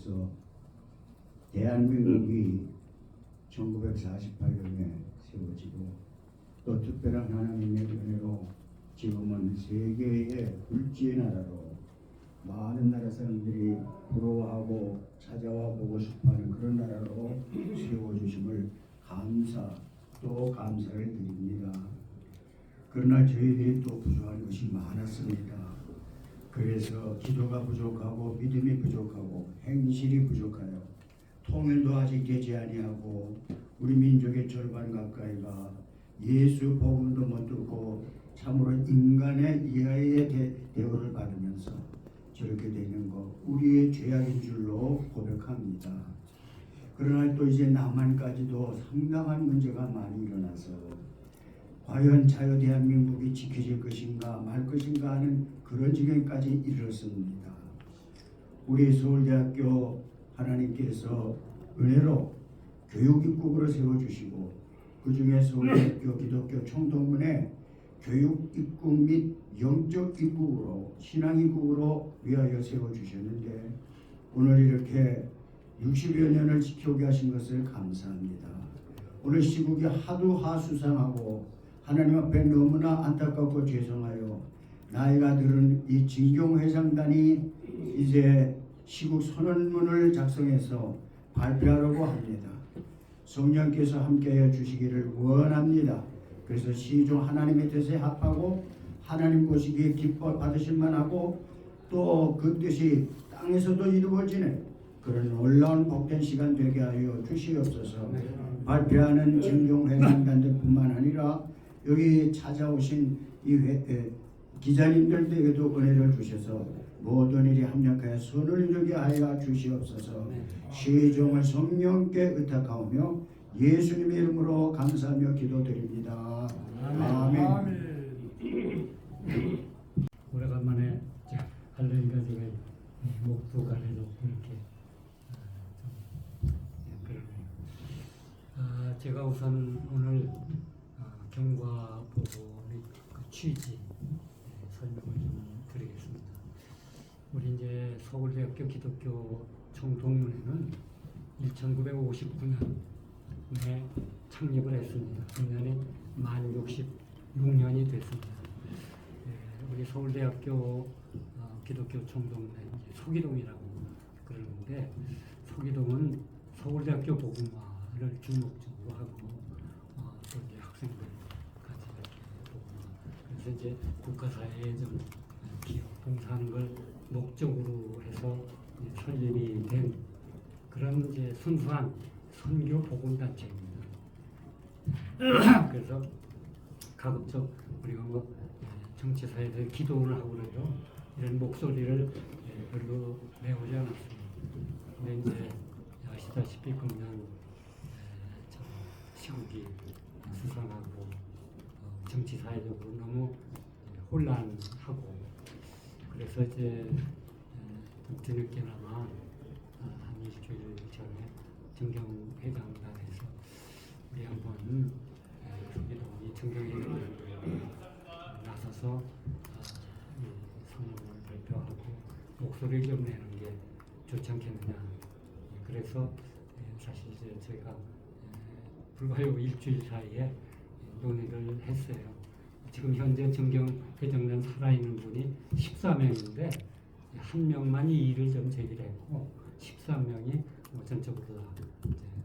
하나님께서 대한민국이 1948년에 세워지고 또 특별한 하나님의 은혜로 지금은 세계의 불지의 나라로 많은 나라 사람들이 부러워하고 찾아와 보고 싶어하는 그런 나라로 세워주심을 또 감사를 드립니다. 그러나 저희들이 또 부족한 것이 많았습니다. 그래서 기도가 부족하고 믿음이 부족하고 행실이 부족하여 통일도 아직 되지 아니하고 우리 민족의 절반 가까이가 예수 복음도 못 듣고 참으로 인간의 이하의 대우를 받으면서 저렇게 되는 것 우리의 죄악인 줄로 고백합니다. 그러나 또 이제 남한까지도 상당한 문제가 많이 일어나서 과연 자유 대한민국이 지켜질 것인가 말 것인가 하는 그런 지경까지 이르렀습니다. 우리 서울대학교 하나님께서 은혜로 교육입국으로 세워주시고 그 중에 서울대학교 기독교 총동문회 교육입국 및 영적입국으로 신앙입국으로 위하여 세워주셨는데 오늘 이렇게 60여 년을 지켜오게 하신 것을 감사합니다. 오늘 시국이 하도 하수상하고 하나님 앞에 너무나 안타깝고 죄송하여 나이가 들은 이 진경회장단이 이제 시국 선언문을 작성해서 발표하려고 합니다. 성령께서 함께하여 주시기를 원합니다. 그래서 시종 하나님의 뜻에 합하고 하나님 보시기에 기뻐 받으실 만하고 또 그 뜻이 땅에서도 이루어지는 그런 놀라운 복된 시간 되게 하여 주시옵소서. 발표하는 진경회장단들뿐만 아니라 여기 찾아오신 이 기자님들에게도 은혜를 주셔서 모든 일이 합력하여 선을 이루게 하여 주시옵소서. 시종을 성령께 의탁하오며 예수님의 이름으로 감사하며 기도드립니다. 아멘. 오래간만에 할렐루야 지금 목도 가래도 이렇게 그러네요. 제가 우선 오늘 경과 보고의 그 취지 설명을 좀 드리겠습니다. 우리 이제 서울대학교 기독교 총동문회는 1959년에 창립을 했습니다. 작년에 만 66년이 됐습니다. 우리 서울대학교 기독교 총동문회 서기동이라고 그러는데 서기동은 서울대학교 복음화를 주목적으로 하고 또 이제 학생들까지 이렇게 복음화 그래서 이제 국가사회에 좀 기업 봉사하는 걸 목적으로 해서 설립이 된 그런 이제 순수한 선교 복음 단체입니다. 그래서 가급적 우리가 뭐 정치사회에 기도를 하고 그래도 이런 목소리를 별로 내오지 않았습니다. 근데 이제 아시다시피 금년 시국이 수상하고 정치사회적으로 너무 혼란하고 그래서 이제 뒤늦게나마 한 일주일 전에 정경회장단에서 우리 한번 서기동이 정경회장단에 나서서 선언을 발표하고 목소리를 좀 내는 게 좋지 않겠느냐. 그래서 사실 이제 저희가 불과요 일주일 사이에 논의를 했어요. 지금 현재 정경회장단 살아있는 분이 14명인데 한 명만이 이의를 좀 제기를 했고 13명이 전적으로 다 이제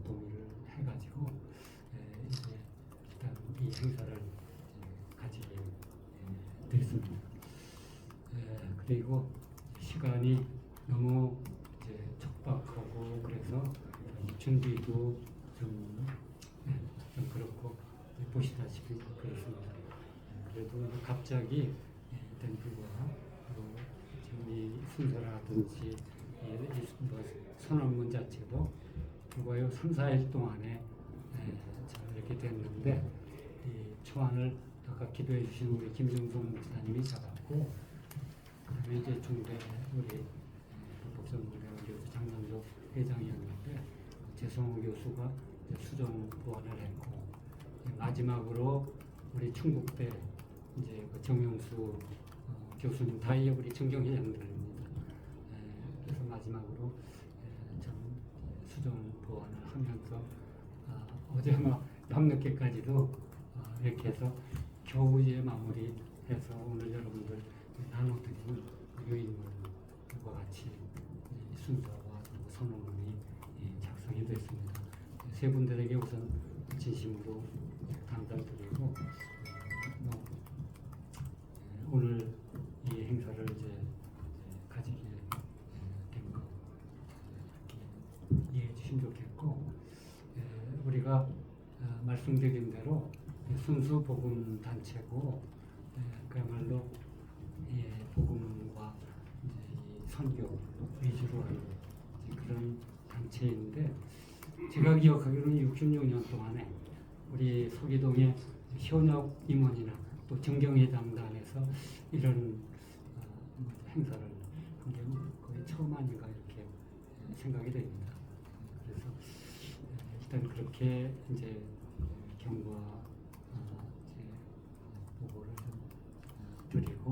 동의를 해가지고 이제 일단 이 행사를 가지게 됐습니다. 그리고 시간이 너무 이제 촉박하고 그래서 준비도 좀 그렇고 보시다시피 그렇습니다. 그래도 갑자기 된 불과 지금 이 순서라든지 뭐 선언문 자체도 불과요 3, 4일 동안에 이렇게 됐는데 이 초안을 아까 기도해 주신 우리 김정성 목사님이 잡았고 그다음에 이제 중대 우리 불법전문회의소 장남조 회장이었는데 재성호 교수가 수정 보완을 했고 마지막으로 우리 충북대 이제 그 정영수 교수님 다 우리 정경회장들입니다. 그래서 마지막으로 수정 보완을 하면서 어제 막 밤늦게까지도 이렇게 해서 겨우 이제 마무리해서 오늘 여러분들 나눠드리는 요인물과 같이 순서와 선언문이 작성이 됐습니다. 세 분들에게 우선 진심으로 감사드리고 오늘 이 행사를 이제 가지게 된 거 이해해 주시면 좋겠고, 우리가 말씀드린 대로 순수 복음 단체고 그야말로 복음과 이 선교 위주로 하는 그런 단체인데, 제가 기억하기로는 66년 동안에 우리 서기동의 현역 임원이나 또 정경회장단에서 이런 행사를 한 게 거의 처음 아닌가 이렇게 생각이 됩니다. 그래서 일단 그렇게 이제 경과 이제 보고를 좀 드리고,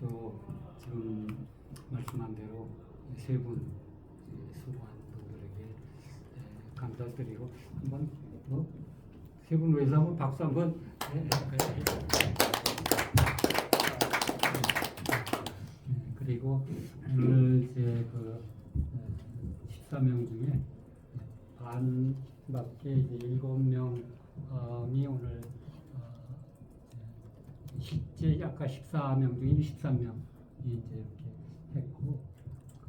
또 지금 말씀한 대로 세 분 수고한 분들에게 감사드리고, 한번 세 분 위해서 한번 박수 한번. 그리고 오늘 이제 그 14명 중에 반밖에 이제 7명이 오늘 실제 아까 14명 중에 13명이 이제 이렇게 했고, 그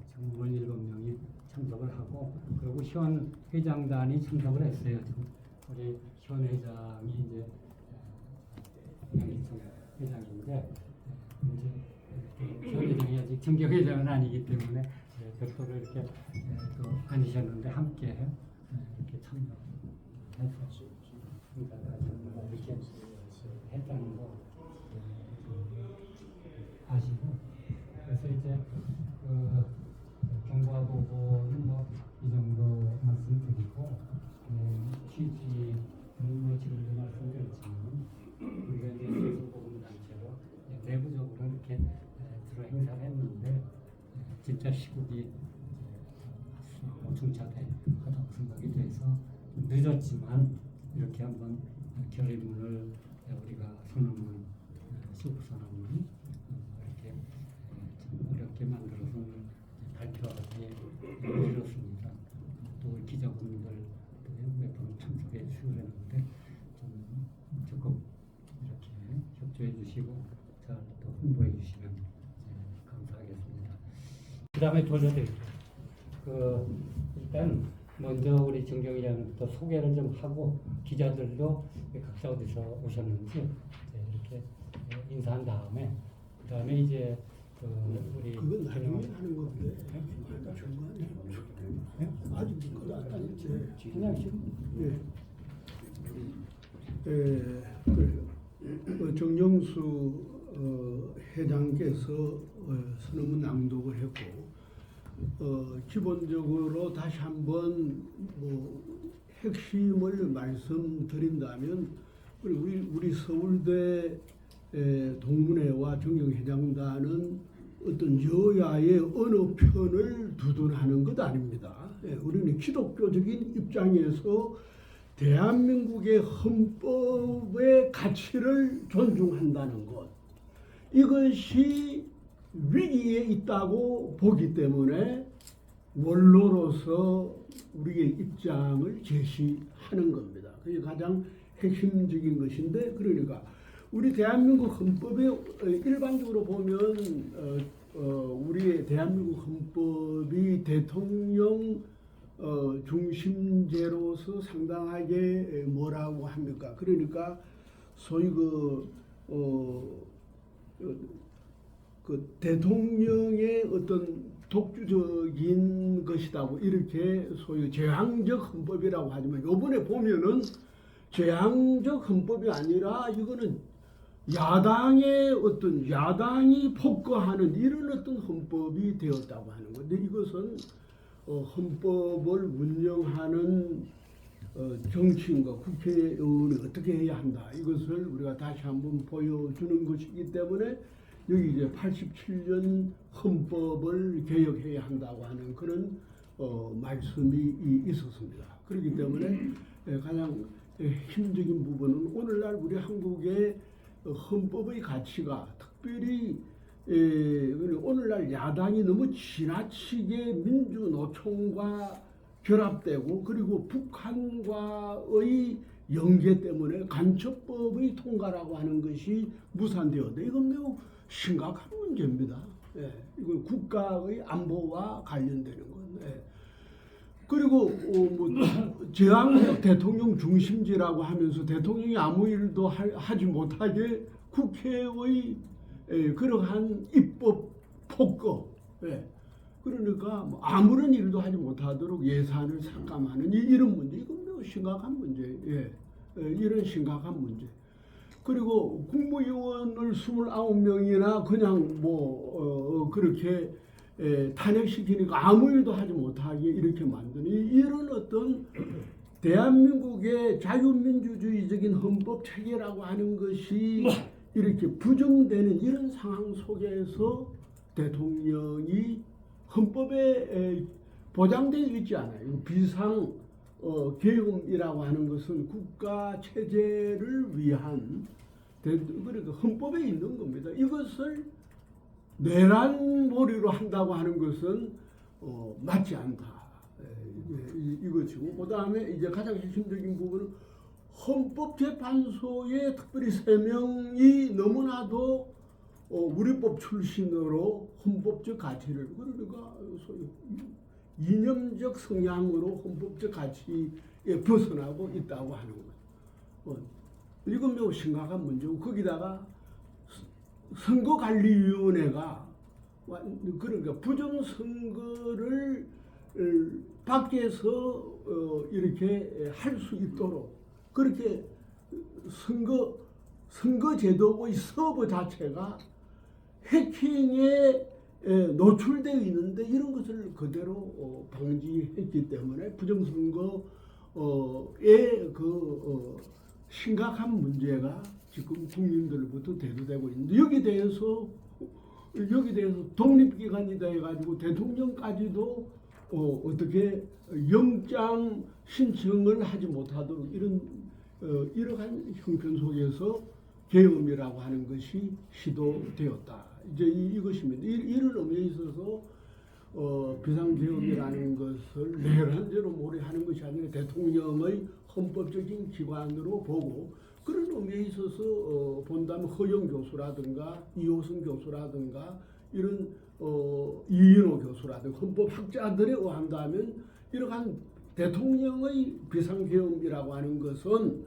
지금 오늘 7명이 참석을 하고, 그리고 현 회장단이 참석을 했어요. 지금 우리 현 회장이 이제 양희청 회장인데, 이제 현 회장이 아직 정경 회장은 아니기 때문에 별도로 이렇게 또 아니셨는데 함께 이렇게 참여해서 이렇게 했다는 거 아시고, 그래서 이제 그 경과 보고는 뭐 이 정도 말씀드리고, 취지는 뭐 지금도 말씀드렸지만 우리가 이제 소수복음단체로 내부적으로 이렇게 주로 행사를 했는데, 진짜 시국이 중차대 하다고 생각이 돼서 좀 늦었지만 이렇게 한번 결의문을 우리가 선언문, 수국 선언문 이렇게 참 어렵게 만들어서 오늘 발표하게 이뤘습니다. 또 기자분들 몇 분 참석해 주시고 그랬는데 좀 적극 이렇게 협조해 주시고 잘 또 홍보해 주시면 감사하겠습니다. 그 다음에 돌려드릴게요. 일단 먼저 우리 정경이랑부터 소개를 좀 하고, 기자들도 각자 어디서 오셨는지 이렇게 인사한 다음에, 그 다음에 이제 우리 그건 나중에 하는 건데 중간에 아직 그거 안 했지. 그냥 지금 그래요. 정영수 회장께서 선언문 낭독을 했고, 기본적으로 다시 한번 핵심을 말씀드린다면, 우리 서울대 동문회와 정경회장단은 어떤 여야의 어느 편을 두둔하는 것 아닙니다. 우리는 기독교적인 입장에서 대한민국의 헌법의 가치를 존중한다는 것, 이것이 위기에 있다고 보기 때문에 원로로서 우리의 입장을 제시하는 겁니다. 그게 가장 핵심적인 것인데, 그러니까 우리 대한민국 헌법에 일반적으로 보면 우리의 대한민국 헌법이 대통령 중심제로서 상당하게 뭐라고 합니까? 그러니까 소위 그 대통령의 어떤 독주적인 것이다고 이렇게 소위 제왕적 헌법이라고 하지만, 이번에 보면은 제왕적 헌법이 아니라 이거는 야당이 폭거하는 이런 어떤 헌법이 되었다고 하는 건데, 이것은 헌법을 운영하는 정치인과 국회의원이 어떻게 해야 한다, 이것을 우리가 다시 한번 보여주는 것이기 때문에 여기 이제 87년 헌법을 개혁해야 한다고 하는 그런 말씀이 있었습니다. 그렇기 때문에 가장 핵심적인 부분은 오늘날 우리 한국의 헌법의 가치가 특별히 오늘날 야당이 너무 지나치게 민주노총과 결합되고 그리고 북한과의 연계 때문에 간첩법의 통과라고 하는 것이 무산되었다. 이건 매우 심각한 문제입니다. 이건 국가의 안보와 관련되는 건. 그리고 제왕적 대통령 중심제라고 하면서 대통령이 아무 일도 하지 못하게 국회의 그러한 입법 폭거, 그러니까 아무런 일도 하지 못하도록 예산을 삭감하는 이런 문제, 이건 매우 심각한 문제, 이런 심각한 문제. 그리고 국무위원을 29명이나 그냥 그렇게 탄핵시키니까 아무 일도 하지 못하게 이렇게 만드는 이런 어떤 대한민국의 자유민주주의적인 헌법 체계라고 하는 것이 이렇게 부정되는 이런 상황 속에서 대통령이 헌법에 보장되어 있지 않아요. 비상 계엄이라고 하는 것은 국가 체제를 위한 그러니까 헌법에 있는 겁니다. 이것을 내란몰이로 한다고 하는 것은 맞지 않다. 이것이고 그다음에 이제 가장 핵심적인 부분은 헌법재판소에 특별히 3명이 너무나도 우리법 출신으로 헌법적 가치를 그러니까 소위 이념적 성향으로 헌법적 가치에 벗어나고 있다고 하는 것. 이건 매우 심각한 문제고 거기다가 선거관리위원회가 그러니까 부정선거를 밖에서 이렇게 할 수 있도록 그렇게 선거제도의 서버 자체가 해킹에 노출되어 있는데 이런 것을 그대로 방지했기 때문에 부정선거의 심각한 문제가 지금 국민들로부터 대두되고 있는데 여기 대해서 독립기관이 돼가지고 대통령까지도 어떻게 영장 신청을 하지 못하도록 이러한 형편 속에서 계엄이라고 하는 것이 시도되었다. 이제 이것입니다. 이런 의미에 있어서 비상계엄이라는 것을 내란죄로 몰이하는 것이 아니라 대통령의 헌법적인 기관으로 보고 그런 의미에 있어서 본다면 허영 교수라든가 이호승 교수라든가 이런 이인호 교수라든가 헌법학자들에 의한다면 이러한 대통령의 비상계엄이라고 하는 것은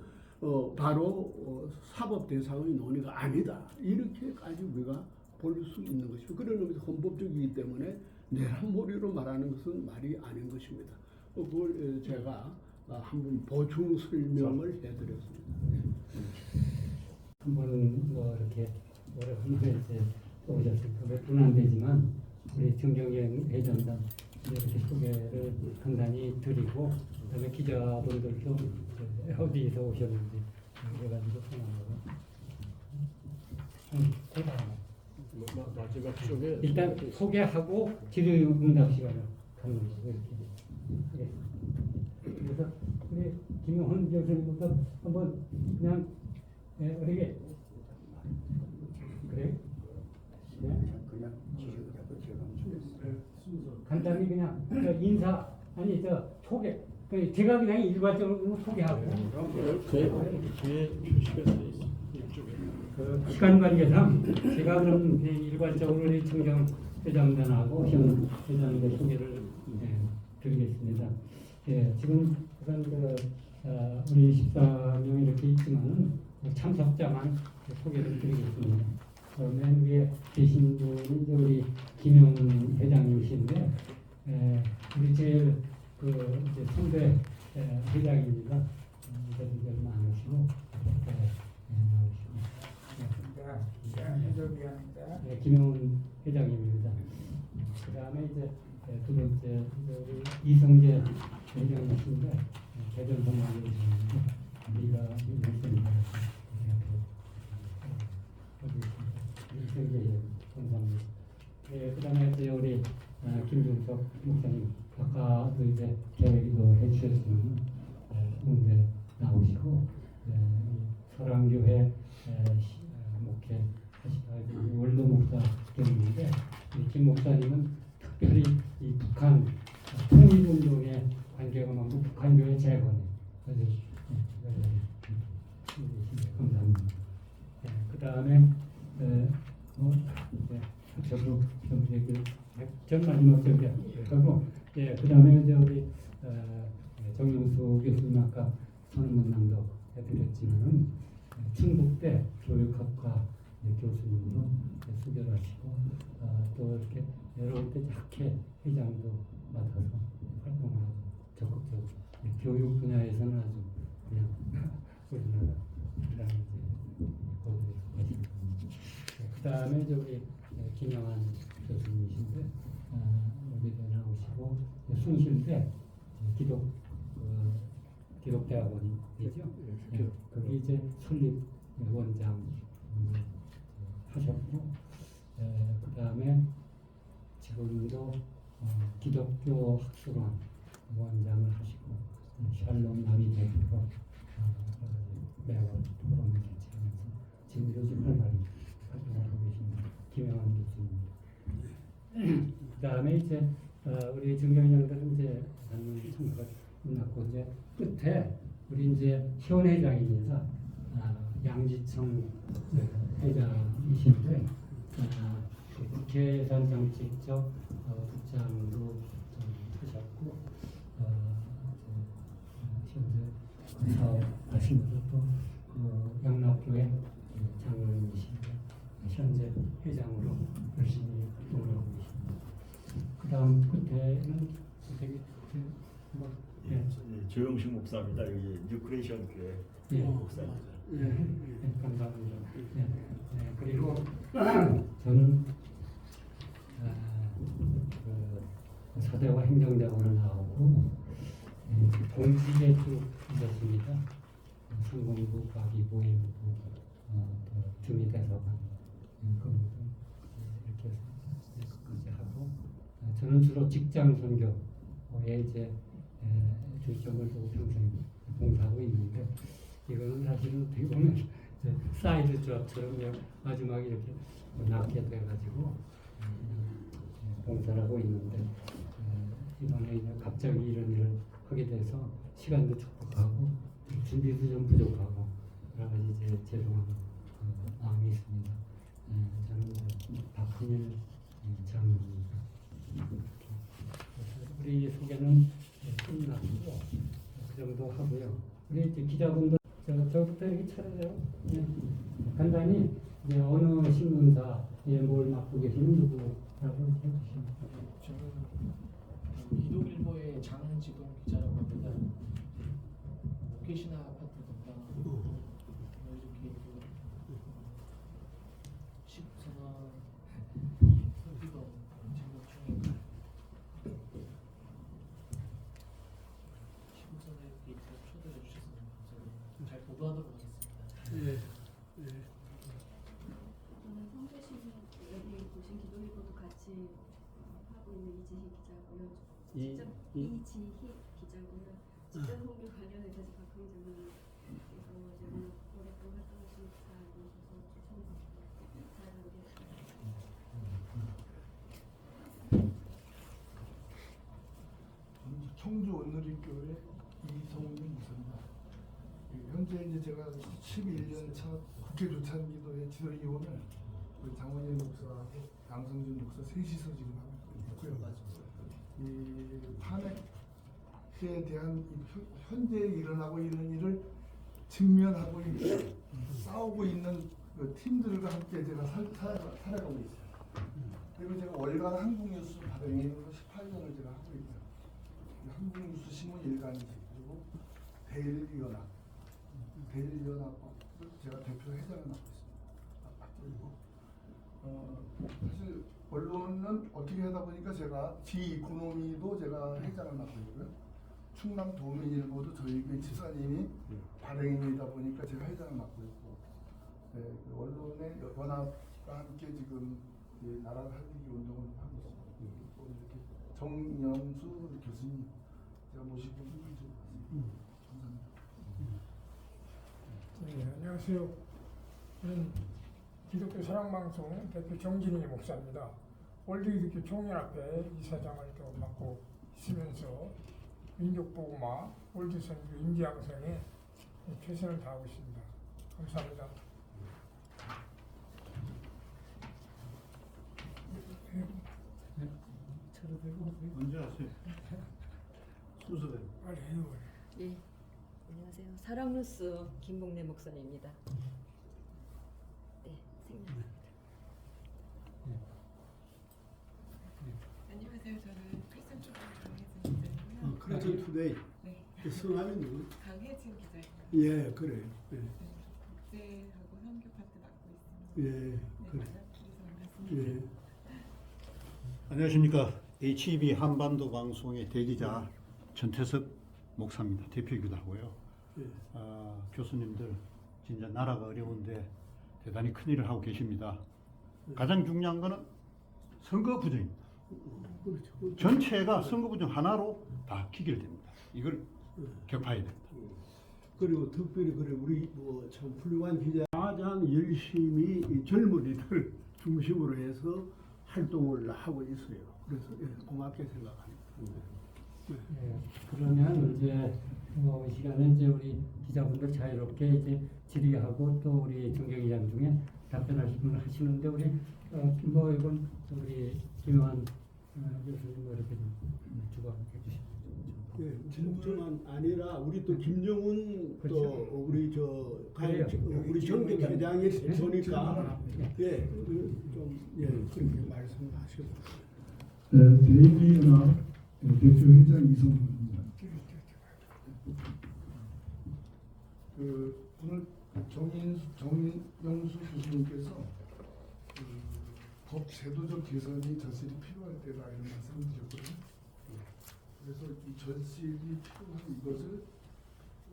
바로 사법 대상의 논의가 아니다. 이렇게까지 우리가 볼 수 있는 것이고 그런 의미에서 헌법적이기 때문에 내란몰이로 말하는 것은 말이 아닌 것입니다. 그걸 제가 한번 보충 설명을 해드렸습니다. 한번 이렇게 오래간만에 이제 오셨으니까 몇 분 안 되지만 우리 정경영 회장단 이렇게 소개를 간단히 드리고 그다음에 기자분들도 어디서 오셨는지 그래가지고 성함하고 마지막 쪽에 일단 소개하고 질의응답 시간을 갖는 거예요. 이렇게. 그래서 우리 김용훈 교수님부터 한번 그냥 어떻게 그래? 그냥 지시하고 제가 간단히 그냥 인사 아니 소개 제가 그냥 일괄적으로 소개하고 뒤에 표시가 돼 있어. 이쪽에. 시간 관계상 제가 그럼 일괄적으로 이 청정 회장단하고 현 회장의 소개를 드리겠습니다. 지금 우선 우리 14명 이렇게 있지만은 참석자만 소개를 드리겠습니다. 맨 위에 계신 분이 우리 김용훈 회장님이신데 우리 제일 이제 선배 회장입니다. 인사들 많으시고 김용훈 회장님입니다. 그 다음에 이제 두 번째 우리 이성재 회장님이신데 대전성남이신데 우리가 있습니다. 이성재 감사합니다. 그 다음에 이제 우리 김준석 목사님 아까도 이제 계획도 해주셨으면 홍대 나오시고 사랑교회 목회 하시다가 원로 목사 되는데 김 목사님은 특별히 이 북한 통일운동에 관계가 많고 북한교회 재건에 아주 감사합니다. 그 다음에 저도 좀 얘기를 전 마지막 저기 하고 그 다음에 이제 우리 정영수 교수님 아까 선언문낭도 해드렸지만은 충북대 교육학과 교수님으로 수결하시고 또 이렇게 여러 때 학회 회장도 맡아서 활동을 하고 적극적으로 교육 분야에서는 아주 그냥 우리나라 그다음에 이제 거기에 하시는 그 다음에 이제 우리 김영환 교수님이신데 여기도 나오시고 숭실대 기독대학원이죠. 거기 이제 설립 원장 하셨고 그 다음에 지금도 기독교 학술원 원장을 하시고 샬롬 남이 대표로 매월 토론을 개최하면서 지금 요즘 활발히 활동하고 계십니다. 김영환 교수님. 그 다음에 이제 우리 증경인들은 이제 단문 참가가 끝났고 이제 끝에 우리 이제 시원회장입니다. 양지청 회장이신데 국회 예산정책적 국장도 하셨고 현재 사업하시면서 또 영락교회 장로님이신데 현재 회장으로 열심히 활동을 하고 계십니다. 그 다음 끝에는 되게 조영식 목사입니다. 여기 뉴크레이션 교회 목사입니다. 감사합니다. 그리고 저는 사대와 행정대원을 나오고 공직에 쭉 있었습니다. 상공부, 과기보행부, 또 주미대사관 이렇게 해서 하고 저는 주로 직장 선교에 이제 중점을 두고 평생 봉사하고 있는데 이거는 사실은 어떻게 보면 사이드 잡처럼 마지막에 이렇게 낳게 돼가지고 봉사를 하고 있는데 이번에 이제 갑자기 이런 일을 하게 돼서 시간도 촉박하고 준비도 좀 부족하고 여러 가지 이제 죄송한 마음이 있습니다. 저는 박근일 장로입니다. 우리 소개는 끝났고 그 정도 하고요. 우리 이제 기자분들 저부터 이렇게 차례대로 간단히 이제 어느 신문사에 뭘 맡고 계시는 누구라고 해주시면 저는 이동일보의 장지동 기자라고 합니다. 계시나 아파트 담당하고 이렇게 시부서나 서기동 진목 중에 시부서나 이렇게 초대해 주셔서 감사합니다. 잘 보도하도록 하겠습니다. 저는 성주시민 여기 보신 기동일보도 같이 하고 있는 이지희 기자고요. 이지희 기자고요. 직장 공개 관련해서 박흥정은 그래서 제가 오랫동안 활동하신 기사이셔서 추천받고 잘 모르겠습니다. 청주 온누리교회 이성윤 목사입니다. 현재 이제 제가 11년 차 국회 조찬기도회 지도위원을 우리 장원일 목사하고 양성준 목사 셋이서 지금 하고 있고요. 이 탄핵에 대한 현재 일어나고 있는 일을 직면하고 있는 싸우고 있는 그 팀들과 함께 제가 살아가고 있어요. 그리고 제가 월간 한국뉴스 발행인으로 18년을 제가 하고 있어요. 한국뉴스 신문 일간지 그리고 대일연합 제가 대표 회장을 맡고 있고 사실 언론은 어떻게 하다 보니까 제가 지이코노미도 제가 회장을 맡고 있고요. 충남 도민일보도 저희 그 지사님이 발행인이다 보니까 제가 회장을 맡고 있고 그 언론의 연합과 함께 지금 나라를 살리기 운동을 하고 있습니다. 또 이렇게 정영수 교수님 제가 모시고 감사합니다. 네, 안녕하세요. 저는 기독교 사랑방송 대표 정진희 목사입니다. 월드기독교 총연합회 이사장을 또 맡고 있으면서 민족복음화 월드선교 인지양성에 최선을 다하고 있습니다. 감사합니다. 언제 하세요? 순서대로. 빨리 해요. 예, 안녕하세요. 사랑뉴스 김봉래 목사입니다. 네, 생략합니다. 안녕하세요. 저는 크리스천 쪽으로 강혜진 기자이고요. 크리스천 투데이. 네, 그 성함이 누구? 강혜진 기자입니다. 예, 그래요. 예, 국제하고 선교 파트 맡고 있습니다. 예, 네, 그래. 그래서 반갑습니다. 예. 안녕하십니까. HEB 한반도 방송의 대기자 전태섭 목사입니다. 대표이기도 하고요. 예. 교수님들 진짜 나라가 어려운데 대단히 큰일을 하고 계십니다. 가장 중요한 거는 선거 부정입니다. 그렇죠. 전체가 선거 부정 하나로 다 기결됩니다. 이걸 격파해야 됩니다. 그리고 특별히 그래 우리 뭐 참 훌륭한 기자 가장 열심히 이 젊은이들 중심으로 해서 활동을 하고 있어요. 그래서 예, 고맙게 생각합니다. 예, 그러면 이제 이 시간에 이제 우리 기자분들 자유롭게 이제 질의하고 또 우리 정경기장 중에 답변하실 분을 하시는데 우리 김보익은 우리 김영환 교수님 이렇게 좀 주관해 주시죠. 예, 진목조만 아니라 우리 또 김영훈 그렇죠. 또 우리 저 그래요. 우리 정경회장의 대표니까 네. 예, 좀 그렇게 말씀하시고. 대의연합 대표 회장 이성훈입니다. 오늘 정영수 교수님께서 법 제도적 개선이 절실히 필요할 때다 이런 말씀을 드렸거든요. 그래서 이 절실히 필요한 이것을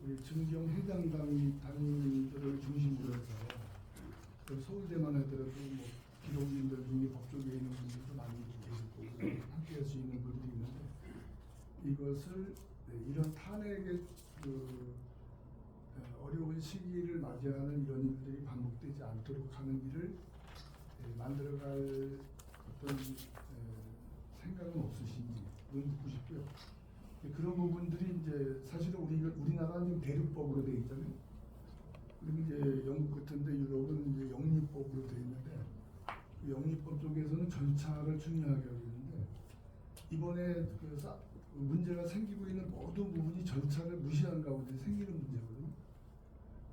우리 증경 해당 당인들을 중심으로 해서 서울대만 하더라도 뭐 기록인들 중에 법조계에 있는 분들도 많이 계실 거고 함께 할 수 있는 분들이 있는데 이것을 이런 탄핵의 어려운 시기를 맞이하는 이런 일들이 반복되지 않도록 하는 일을 만들어갈 어떤 생각은 없으신지 묻고 싶고요. 그런 부분들이 이제 사실은 우리나라는 지금 대륙법으로 되어 있잖아요. 그리고 이제 영국 같은데 유럽은 이제 영리법으로 되어 있는데 그 영리법 쪽에서는 절차를 중요하게 하고 있는데 이번에 문제가 생기고 있는 모든 부분이 절차를 무시한 가운데 생기는 문제거든요.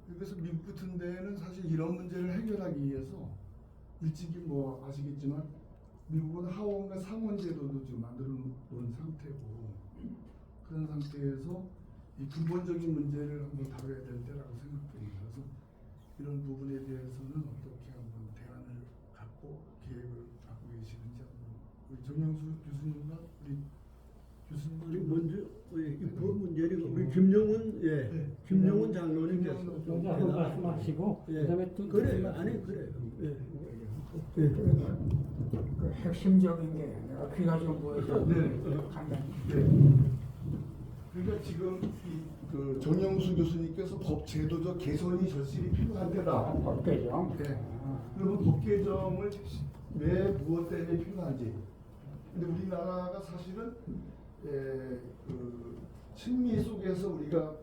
그래서 미국 같은 데는 사실 이런 문제를 해결하기 위해서 일찍이 뭐 아시겠지만 미국은 하원과 상원 제도도 지금 만들어 놓은 상태고 그런 상태에서 이 근본적인 문제를 한번 다뤄야 될 때라고 생각됩니다. 그래서 이런 부분에 대해서는 어떻게 한번 대안을 갖고 계획을 갖고 계시는지 한번 우리 정영수 교수님과 우리 교수님 우리 먼저 이 문제리가 우리 김영훈 김영훈 장로님께서 먼저 한번 말씀하시고 그다음에 또 그래 아니 그래 그 핵심적인 게 내가 귀가 좀 보여서 간단히. 그러니까 지금 그 정영수 교수님께서 법 제도적 개선이 절실히 필요한 때다. 법 개정. 그러면 법 개정을 왜 무엇 때문에 필요한지. 근데 우리나라가 사실은 그 친미 속에서 우리가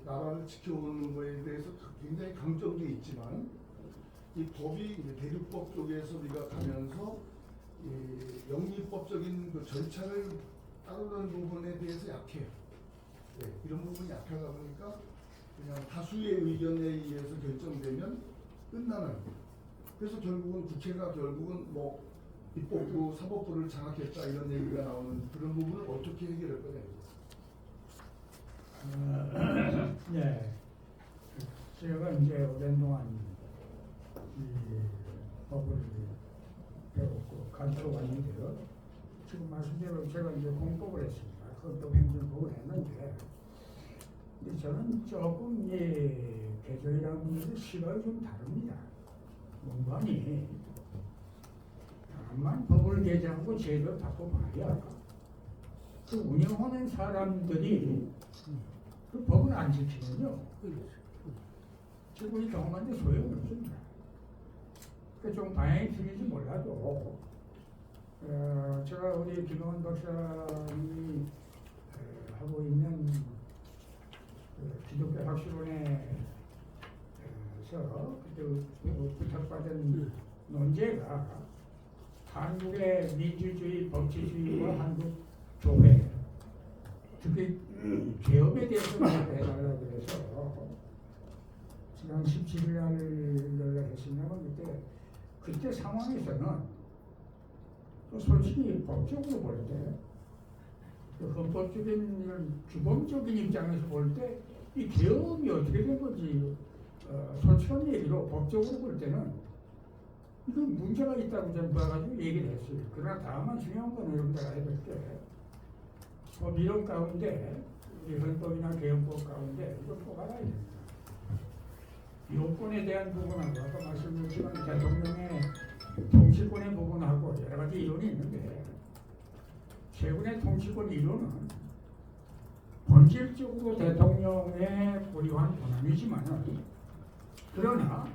나라를 지켜오는 것에 대해서 굉장히 강점도 있지만 이 법이 이제 대륙법 쪽에서 우리가 가면서 이 영리법적인 그 절차를 따르는 부분에 대해서 약해요. 이런 부분이 약하다 보니까 그냥 다수의 의견에 의해서 결정되면 끝나는. 그래서 결국은 국회가 뭐 입법부, 사법부를 장악했다 이런 얘기가 나오는 그런 부분을 어떻게 해결할 거냐. 네. 제가 이제 오랜 동안 이 법을 배웠고 가르쳐 왔는데요. 지금 말씀대로 제가 이제 공법을 했습니다. 헌법행정법을 했는데, 근데 저는 조금 개정이라는 것에 시각이 좀 다릅니다. 뭔가니 다만 법을 개정하고 제도 바꿔 말이야. 그 운영하는 사람들이 그 법을 안 지키면요. 지금 우리 경험한데 소용이 없습니다. 그러니까 좀 방향이 틀린지 몰라도 제가 우리 김영원 박사님이 하고 있는 기독교 학술원에서 그때 부탁받은 논제가 한국의 민주주의, 법치주의와 한국 교회, 특히 개업에 대해서 해달라고 그래서 지난 17일 날 했으면 그때 상황에서는 솔직히 법적으로 볼 때, 헌법적인 이런 규범적인 입장에서 볼 때 이 개업이 어떻게 된 건지 솔직한 얘기로 법적으로 볼 때는 이거 문제가 있다고 저는 봐가지고 얘기를 했어요. 그러나 다만 중요한 건 여러분들 알아야 될 게 법 이론 가운데 우리 헌법이나 개헌법 가운데 이거 꼭 알아야 됩니다. 요건에 대한 부분하고 아까 말씀드렸지만 대통령의 통치권의 부분하고 여러 가지 이론이 있는데 최근의 통치권 이론은 본질적으로 대통령의 고유한 권한이지만 그러나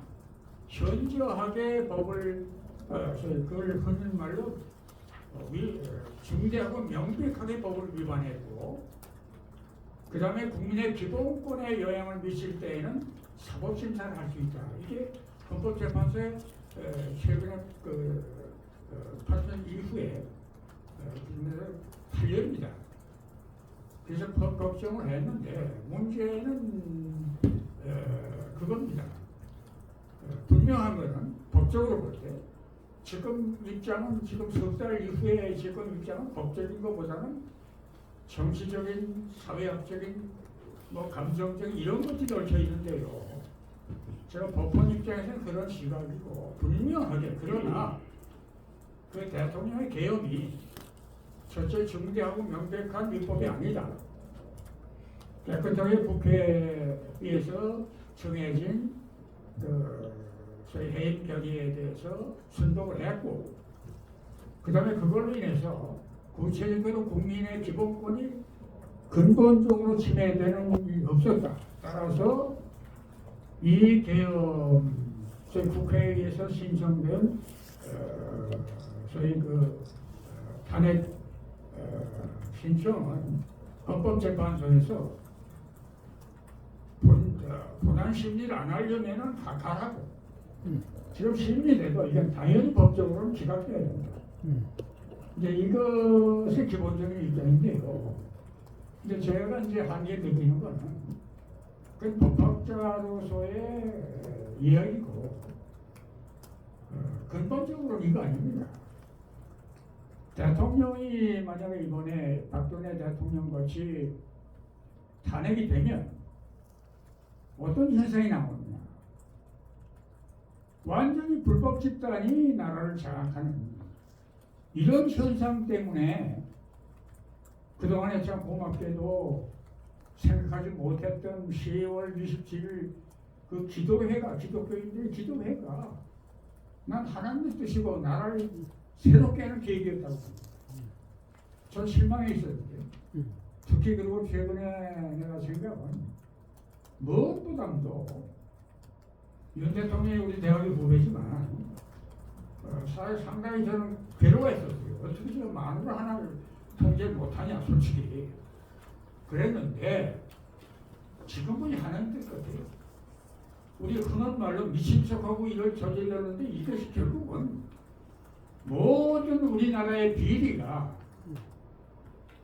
현저하게 법을 그걸 흔히 말로 중대하고 명백하게 법을 위반했고 그 다음에 국민의 기본권에 영향을 미칠 때에는 사법심사를 할 수 있다. 이게 헌법재판소의 최근에 판단 이후에 판례입니다. 그래서 법 걱정을 했는데 문제는 그겁니다. 분명한 것은 법적으로 볼 때 지금 입장은 지금 석 달 이후에 지금 입장은 법적인 것보다는 정치적인, 사회학적인, 뭐 감정적인 이런 것들이 얽혀 있는데요. 제가 법원 입장에서는 그런 시각이고 분명하게 그러나 그 대통령의 계엄이 첫째 중대하고 명백한 위법이 아니다. 깨끗하게 국회에서 정해진 소위 해임 결의에 대해서 순복을 했고 그 다음에 그걸로 인해서 구체적으로 국민의 기본권이 근본적으로 침해되는 일이 없었다. 따라서 이 계엄 소위 국회에 의해서 신청된 소위 탄핵 신청은 헌법재판소에서 본안 심리를 안 하려면은 가라고. 지금 심리돼도 이건 당연히 법적으로는 기각돼야 됩니다. 이제 이것이 기본적인 입장인데요. 근데 제가 이제 한계 느끼는 거는 그 법학자로서의 이야기고 근본적으로는 이거 아닙니다. 대통령이 만약에 이번에 박근혜 대통령 같이 탄핵이 되면 어떤 현상이 나오느냐. 완전히 불법 집단이 나라를 장악하는 이런 현상 때문에 그동안에 참 고맙게도 생각하지 못했던 10월 27일 그 기도회가 기독교인들의 기도회가 난 하나님의 뜻이고 나라를 새롭게 하는 계획이었다고 합니다. 전 실망해 있었는데 특히 그리고 최근에 내가 생각은 무엇보다도 윤 대통령이 우리 대학의 후배지만 사회 상당히 저는 괴로워했었어요. 어떻게 저 마누라 하나를 통제를 못하냐 솔직히 그랬는데 지금은 하나님 뜻 같아요. 우리 흔한 말로 미친 척하고 이걸 저질렀는데 이것이 결국은 모든 우리나라의 비리가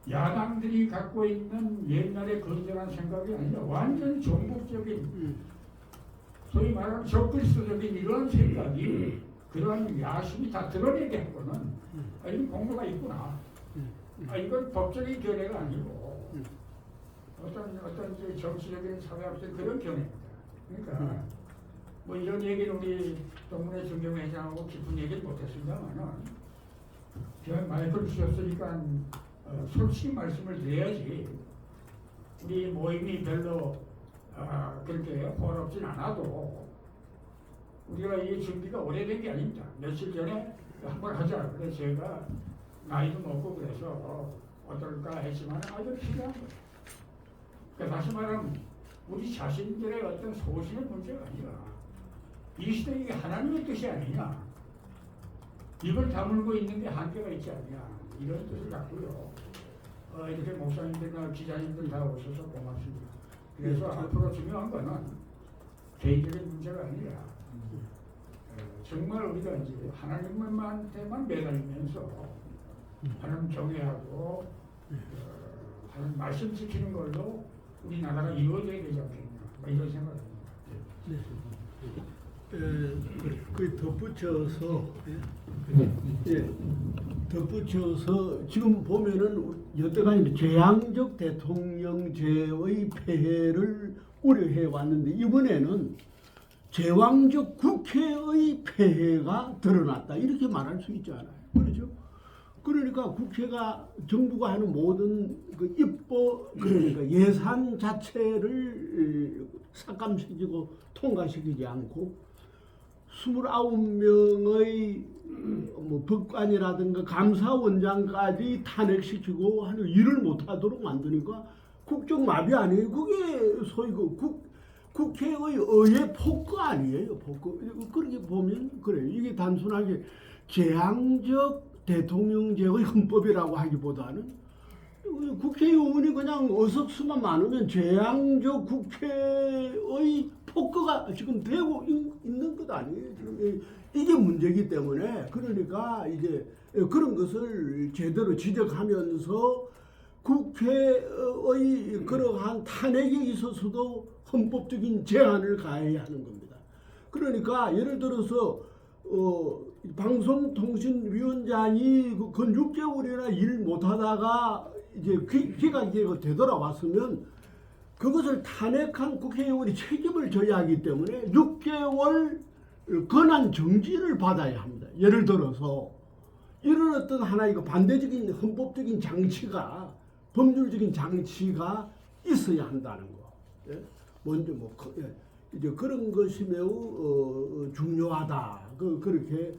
야당들이 갖고 있는 옛날의 건전한 생각이 아니라 완전히 종북적인 소위 말하는 적그리스도적인 이런 생각이 그러한 야심이 다 드러내게 했거든. 이런 공로가 있구나. 이건 법적인 견해가 아니고 어떤 정치적인 사회학적인 그런 견해입니다. 그러니까 뭐 이런 얘기는 우리 동문회 정경 회장하고 깊은 얘기를 못했습니다만은 그냥 마이크를 주셨으니까 솔직히 말씀을 드려야지. 우리 모임이 별로 그렇게 호화롭진 않아도 우리가 이 준비가 오래된 게 아닙니다. 며칠 전에 한번 하자. 그래서 제가 나이도 먹고 그래서 어떨까 했지만 아주 필요한 거예요. 그러니까 다시 말하면 우리 자신들의 어떤 소신의 문제가 아니라 이 시대에 이게 하나님의 뜻이 아니냐, 이걸 다물고 있는 게 한계가 있지 않냐, 이런 뜻을 갖고요. 이렇게 목사님들이나 기자님들 다 오셔서 고맙습니다. 그래서 앞으로 중요한 거는 개인적인 문제가 아니라 정말 우리가 이제 하나님만테만 매달리면서 하나님 경외하고 하나님 말씀 지키는 걸로 우리나라가 이루어져야 되지 않겠냐, 이런 생각입니다. 그 덧붙여서 덧붙여서 지금 보면은 여태까지 재앙적 대통령제의 폐해를 우려해 왔는데 이번에는 제왕적 국회의 폐해가 드러났다 이렇게 말할 수 있잖아요. 그렇죠? 그러니까 국회가 정부가 하는 모든 그 입법 그러니까 예산 자체를 삭감시키고 통과시키지 않고 29명의 뭐 법관이라든가 감사원장까지 탄핵시키고 하는 일을 못하도록 만드니까 국정마비 아니에요. 그게 소위 그 국회의 의회 폭거 아니에요. 폭거. 그렇게 보면 그래요. 이게 단순하게 재앙적 대통령제의 헌법이라고 하기보다는 국회의원이 그냥 의석수만 많으면 재앙적 국회의 폭거가 지금 되고 있는 것 아니에요. 지금 이게 문제이기 때문에 그러니까 이제 그런 것을 제대로 지적하면서 국회의 그러한 탄핵에 있어서도 헌법적인 제한을 가해야 하는 겁니다. 그러니까 예를 들어서 방송통신위원장이 그 6개월이나 일 못하다가 이제 기각이 되돌아왔으면 그것을 탄핵한 국회의원이 책임을 져야 하기 때문에 6개월 권한 정지를 받아야 합니다. 예를 들어서 이런 어떤 하나의 반대적인 헌법적인 장치가 법률적인 장치가 있어야 한다는 거. 예? 먼저 이제 그런 것이 매우 중요하다. 그렇게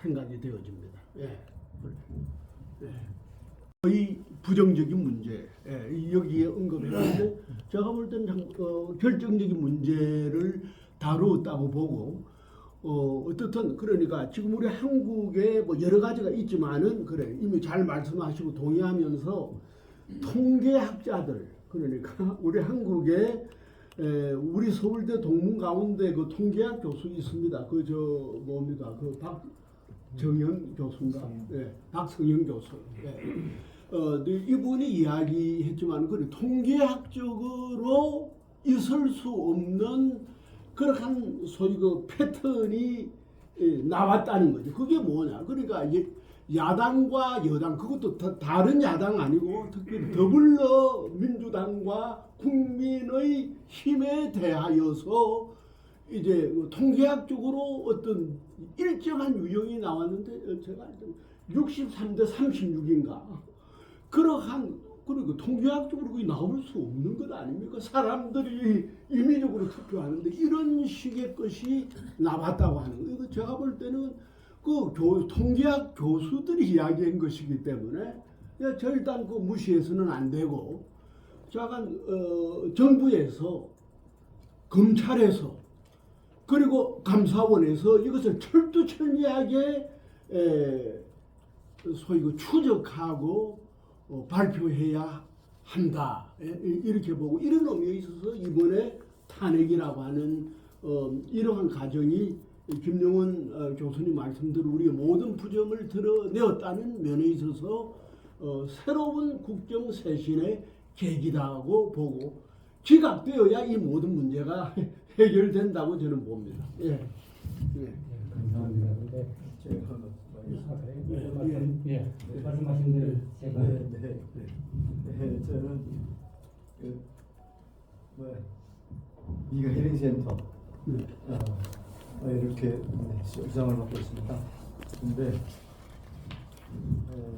생각이 되어집니다. 예. 거의 부정적인 문제 여기에 언급했는데 제가 볼 때는 결정적인 문제를 다루었다고 보고 어떻든 그러니까 지금 우리 한국에 뭐 여러 가지가 있지만은 그래 이미 잘 말씀하시고 동의하면서 통계학자들 그러니까 우리 한국에 우리 서울대 동문 가운데 그 통계학 교수 있습니다. 그 뭡니까 그 박정현 교수인가? 박성현 교수. 이분이 이야기했지만 그 통계학적으로 있을 수 없는 그러한 소위 그 패턴이 나왔다는 거죠. 그게 뭐냐? 그러니까 야당과 여당 그것도 다른 야당 아니고 특히 더불어민주당과 국민의 힘에 대하여서 이제 통계학적으로 어떤 일정한 유형이 나왔는데 제가 알던 63대 36인가 그러한 그리고 통계학적으로 그게 나올 수 없는 것 아닙니까? 사람들이 임의적으로 투표하는데 이런 식의 것이 나왔다고 하는 거. 이거 제가 볼 때는 그 통계학 교수들이 이야기한 것이기 때문에 절단 그 무시해서는 안 되고, 자간 정부에서 검찰에서 그리고 감사원에서 이것을 철두철미하게 소위 그 추적하고 발표해야 한다 이렇게 보고, 이런 의미에 있어서 이번에 탄핵이라고 하는 이러한 과정이 김영원 교수님 말씀대로 우리의 모든 부정을 드러내었다는 면에 있어서 새로운 국정 쇄신의 계기다고 보고, 기각되어야 이 모든 문제가 해결된다고 저는 봅니다. 예. 감사합니다. 근데 말씀하신 대로 제가 저는 미가 힐링센터 이렇게 수상을 받고 있습니다. 근데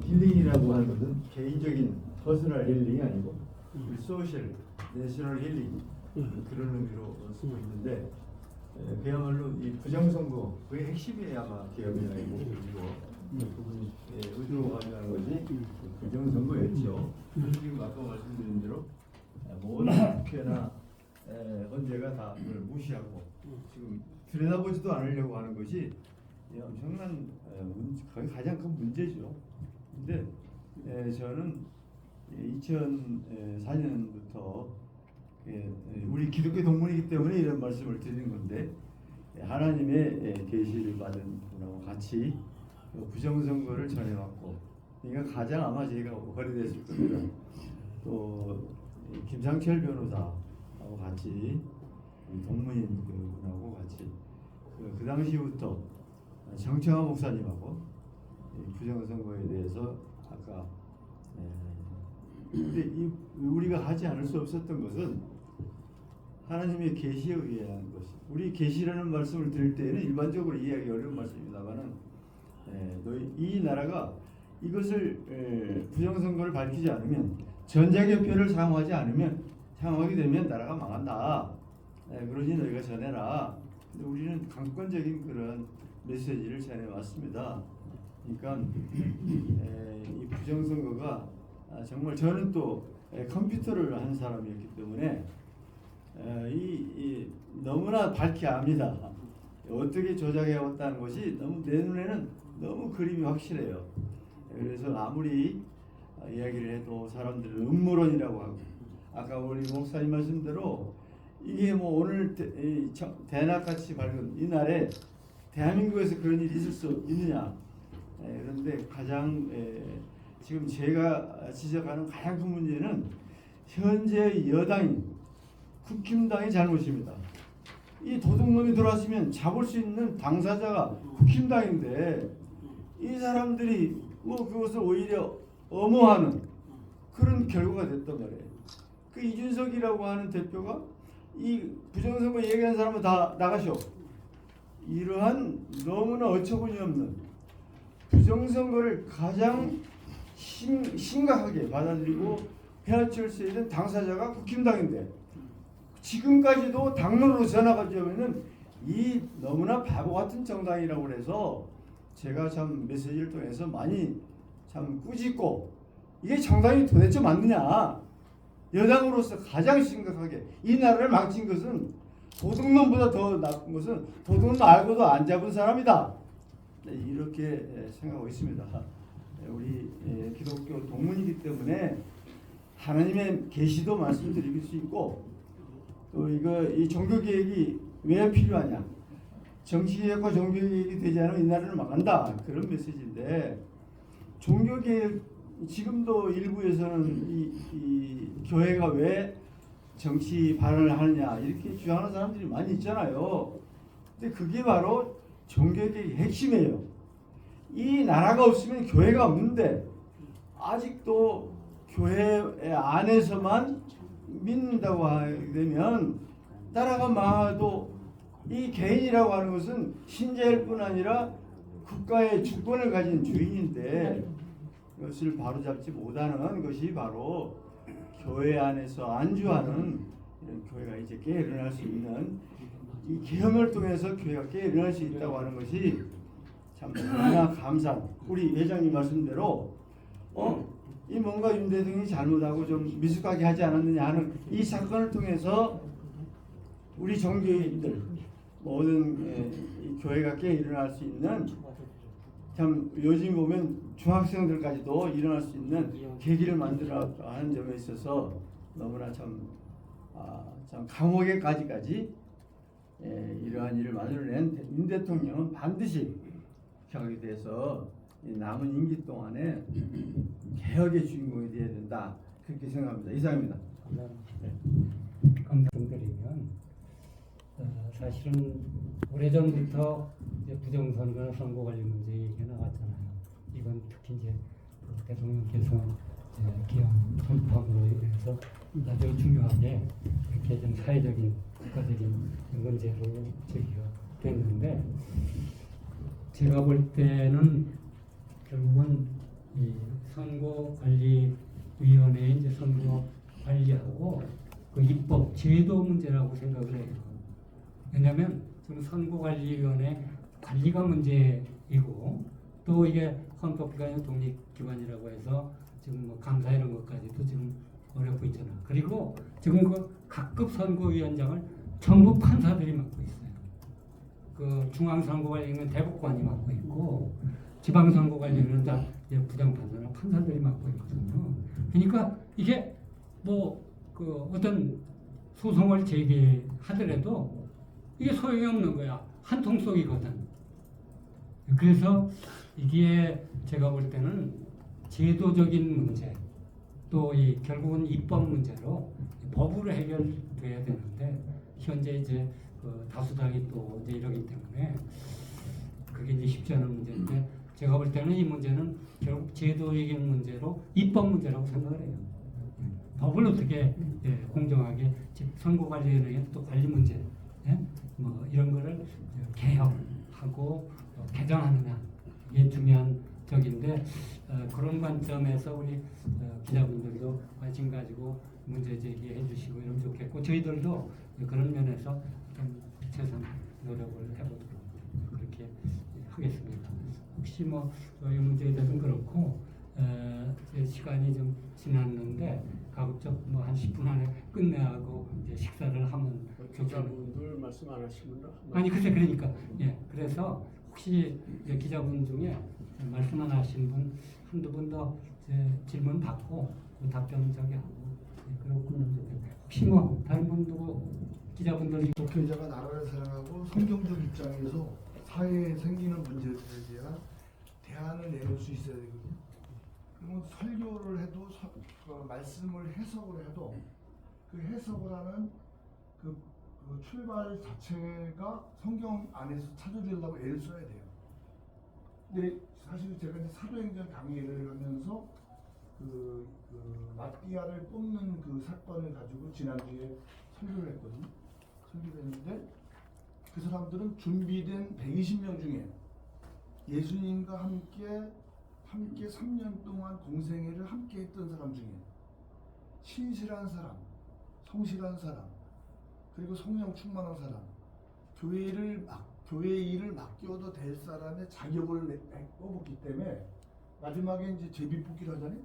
힐링이라고 하는 것은 개인적인 퍼스널 힐링이 아니고 소셜, 내셔널 힐링 그런 의미로 쓰고 있는데 그야말로 이 부정선거 그의 핵심이 아마 계엄이라고 보고 그분이 의도로 가져가는 것이 부정선거였죠. 지금 아까 말씀드린 대로 모든 국회나 헌재가 다 그걸 무시하고 지금 들여다보지도 않으려고 하는 것이 엄청난 거의 가장 큰 문제죠. 근데 저는 2004년부터 우리 기독교 동문이기 때문에 이런 말씀을 드리는 건데 하나님의 계시를 받은 분하고 같이 부정선거를 전해왔고 그러니까 가장 아마 제가 오래됐을 겁니다. 또 김상철 변호사하고 같이 동문인 그분하고 같이 그 당시부터 정청화 목사님하고 부정선거에 대해서 아까 근데 우리가 하지 않을 수 없었던 것은 하나님의 계시에 의한 것이 우리 계시라는 말씀을 드릴 때에는 일반적으로 이해하기 어려운 말씀입니다만은 이 나라가 이것을 부정선거를 밝히지 않으면 전자개표를 사용하지 않으면 사용하게 되면 나라가 망한다. 그러니 너희가 전해라. 근데 우리는 강권적인 그런 메시지를 전해왔습니다. 그러니까 이 부정선거가 정말 저는 또 컴퓨터를 한 사람이었기 때문에 너무나 밝게 압니다. 어떻게 조작해 왔다는 것이 너무 내 눈에는 너무 그림이 확실해요. 그래서 아무리 이야기를 해도 사람들은 음모론이라고 하고 아까 우리 목사님 말씀대로 이게 뭐 오늘 대낮같이 밝은 이 날에 대한민국에서 그런 일이 있을 수 있느냐. 그런데 가장 지금 제가 지적하는 가장 큰 문제는 현재 여당인 국힘당의 잘못입니다. 이 도둑놈이 들어왔으면 잡을 수 있는 당사자가 국힘당인데 이 사람들이 뭐 그것을 오히려 엄호하는 그런 결과가 됐단 말이에요. 그 이준석이라고 하는 대표가 이 부정선거 얘기하는 사람은 다 나가셔. 이러한 너무나 어처구니 없는 부정선거를 가장 심각하게 받아들이고 헤어칠 수 있는 당사자가 국힘당인데 지금까지도 당론으로 전화가지면은 이 너무나 바보 같은 정당이라고 해서 제가 참 메시지를 통해서 많이 참 꾸짖고 이게 정당이 도대체 맞느냐. 여당으로서 가장 심각하게 이 나라를 망친 것은 도둑놈보다 더 나쁜 것은 도둑놈 알고도 안 잡은 사람이다. 이렇게 생각하고 있습니다. 우리 기독교 동문이기 때문에 하나님의 계시도 말씀드릴 수 있고 또 이 종교 개혁이 왜 필요하냐? 정치 개혁과 종교 개혁이 되지 않으면 이 나라는 망한다. 그런 메시지인데 종교 개혁 지금도 일부에서는 이 교회가 왜 정치 발언을 하느냐 이렇게 주장하는 사람들이 많이 있잖아요. 근데 그게 바로 종교 개혁의 핵심이에요. 이 나라가 없으면 교회가 없는데 아직도 교회 안에서만 믿는다고 하게 되면 나라가 망해도 이 개인이라고 하는 것은 신자일 뿐 아니라 국가의 주권을 가진 주인인데 그것을 바로잡지 못하는 것이 바로 교회 안에서 안주하는 이런 교회가 이제 깨 일어날 수 있는 이 계엄을 통해서 교회가 깨 일어날 수 있다고 하는 것이 참 너무나 감사한 우리 회장님 말씀대로 이 뭔가 윤 대통령이 잘못하고 좀 미숙하게 하지 않았느냐 하는 이 사건을 통해서 우리 종교인들 모든 이 교회가 깨 일어날 수 있는 참 요즘 보면 중학생들까지도 일어날 수 있는 계기를 만들어 하는 점에 있어서 너무나 참 감옥에까지 이러한 일을 만들어낸 윤 대통령은 반드시 개혁에 대해서 남은 임기 동안에 개혁의 주인공이 되어야 된다 그렇게 생각합니다. 이상입니다. 감사드리면 사실은 오래전부터 이제 부정선거나 선거 관련 문제 얘기가 나왔잖아요. 이건 특히 이제 대통령께서 기왕 선포함으로 인해서 아주 중요하게 이렇게 좀 사회적인 국가적인 문제로 제기가 됐는데 제가 볼 때는 결국은 이 선거관리위원회 이제 선거 관리하고 그 입법 제도 문제라고 생각을 해요. 왜냐하면 지금 선거관리위원회 관리가 문제이고 또 이게 헌법기관의 독립기관이라고 해서 지금 뭐 감사 이런 것까지도 지금 어렵고 있잖아. 그리고 지금 그 각급 선거위원장을 전부 판사들이 맡고 있어요. 그 중앙선거관리는 대법관이 맡고 있고 지방선거관리는 다 부장판사나 판사들이 맡고 있거든요. 그러니까 이게 뭐 그 어떤 소송을 제기하더라도 이게 소용이 없는 거야. 한 통 속이거든. 그래서 이게 제가 볼 때는 제도적인 문제 또 이 결국은 입법 문제로 법으로 해결돼야 되는데 현재 이제 그 다수당이 또 이제 이러기 때문에 그게 이제 쉽지 않은 문제인데 제가 볼 때는 이 문제는 결국 제도적인 문제로 입법 문제라고 생각을 해요. 법을 어떻게 공정하게 선거관리위원회의 또 관리 문제 뭐 이런 거를 개혁하고 개정하느냐 이게 중요한 적인데 그런 관점에서 우리 기자분들도 관심 가지고 문제 제기해 주시고 이러면 좋겠고 저희들도 그런 면에서 좀 최선 노력을 해보도록 그렇게 하겠습니다. 혹시 뭐 이 문제에 대해서는 그렇고 시간이 좀 지났는데 가급적 뭐 한 10분 안에 끝내하고 이제 식사를 하면 기자분들 말씀 안 하시면 아니 글쎄 그러니까 그래서 혹시 이제 기자분 중에 말씀 안 하신 분 한두 분 더 질문 받고 그 답변 저기 하고 그러고 끝내면 좋겠고 혹시 뭐 다른 분 누구 기자분들 목회자가 나라를 사랑하고 성경적 입장에서 사회에 생기는 문제들에 대한 대안을 내놓을 수 있어야 되거든요. 그러면 설교를 해도 그 말씀을 해석을 해도 그 해석을 하는 그 출발 자체가 성경 안에서 찾아주려고 애를 써야 돼요. 근데 사실 제가 이제 사도행전 강의를 하면서 그 마띠아를 뽑는 그 사건을 가지고 지난주에 설교를 했거든요. 설교를 했는데 그 사람들은 준비된 120명 중에 예수님과 함께 3년 동안 공생애를 함께 했던 사람 중에 신실한 사람, 성실한 사람, 그리고 성령 충만한 사람, 교회 일을 맡겨도 될 사람의 자격을 뽑았기 때문에 마지막에 이제 제비뽑기를 하잖아요.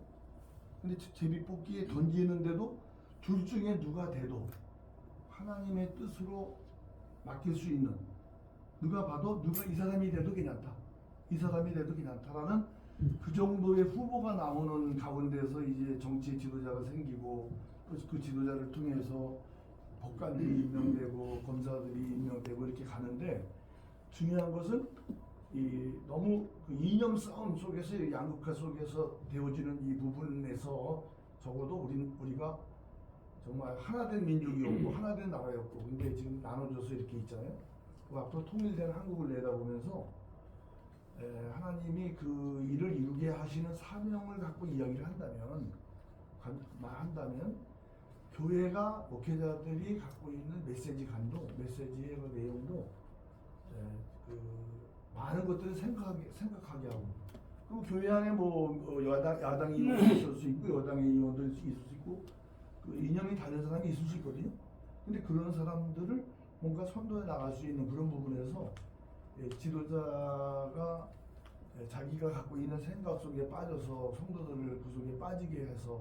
근데 제비뽑기에 던지는데도 둘 중에 누가 돼도 하나님의 뜻으로 맡길 수 있는 누가 봐도 누가 이 사람이 돼도 괜찮다. 이 사람이 돼도 괜찮다라는 그 정도의 후보가 나오는 가운데서 이제 정치 지도자가 생기고 그 지도자를 통해서 법관들이 임명되고 검사들이 임명되고 이렇게 가는데 중요한 것은 이 너무 그 이념 싸움 속에서 양극화 속에서 되어지는 이 부분에서 적어도 우리가 정말 하나된 민족이었고 하나된 나라였고 근데 지금 나눠져서 이렇게 있잖아요. 그 앞으로 통일된 한국을 내다보면서 하나님이 그 일을 이루게 하시는 사명을 갖고 이야기를 한다면 교회가 목회자들이 갖고 있는 메시지 감동, 메시지의 그 내용도 그 많은 것들을 생각하게 하고 그리고 교회 안에 뭐 야당 의원이 있을 수 있고 여당의 의원도 있을 수 있고 그 이념이 다른 사람이 있을 수 있거든요. 근데 그런 사람들을 뭔가 선도해 나갈 수 있는 그런 부분에서 지도자가 자기가 갖고 있는 생각 속에 빠져서 성도들을 그 속에 빠지게 해서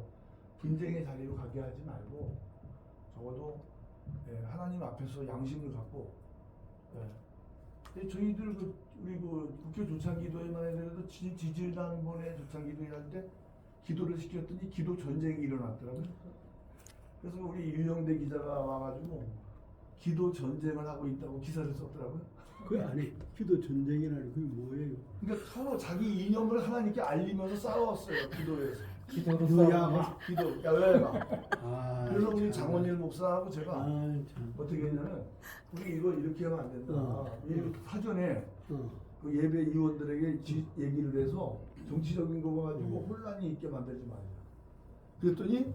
분쟁의 자리로 가게 하지 말고 적어도 하나님 앞에서 양심을 갖고 저희들 우리 국회 조창기도회만 해도 지지난번에 조창기도회 할 때 기도를 시켰더니 기도 전쟁이 일어났더라고요. 그래서 우리 유영대 기자가 와가지고 기도 전쟁을 하고 있다고 기사를 썼더라고요. 그 안에 기도 전쟁이라는 그게 뭐예요? 그러니까 서로 자기 이념을 하나님께 알리면서 싸웠어요. 기도에서. 기도로 야외가. 그래서 우리 장원일 목사하고 제가 어떻게 했냐면 우리 이거 이렇게 하면 안 된다. 사전에 그 예배 위원들에게 얘기를 해서 정치적인 거 가지고 혼란이 있게 만들지 말자. 그랬더니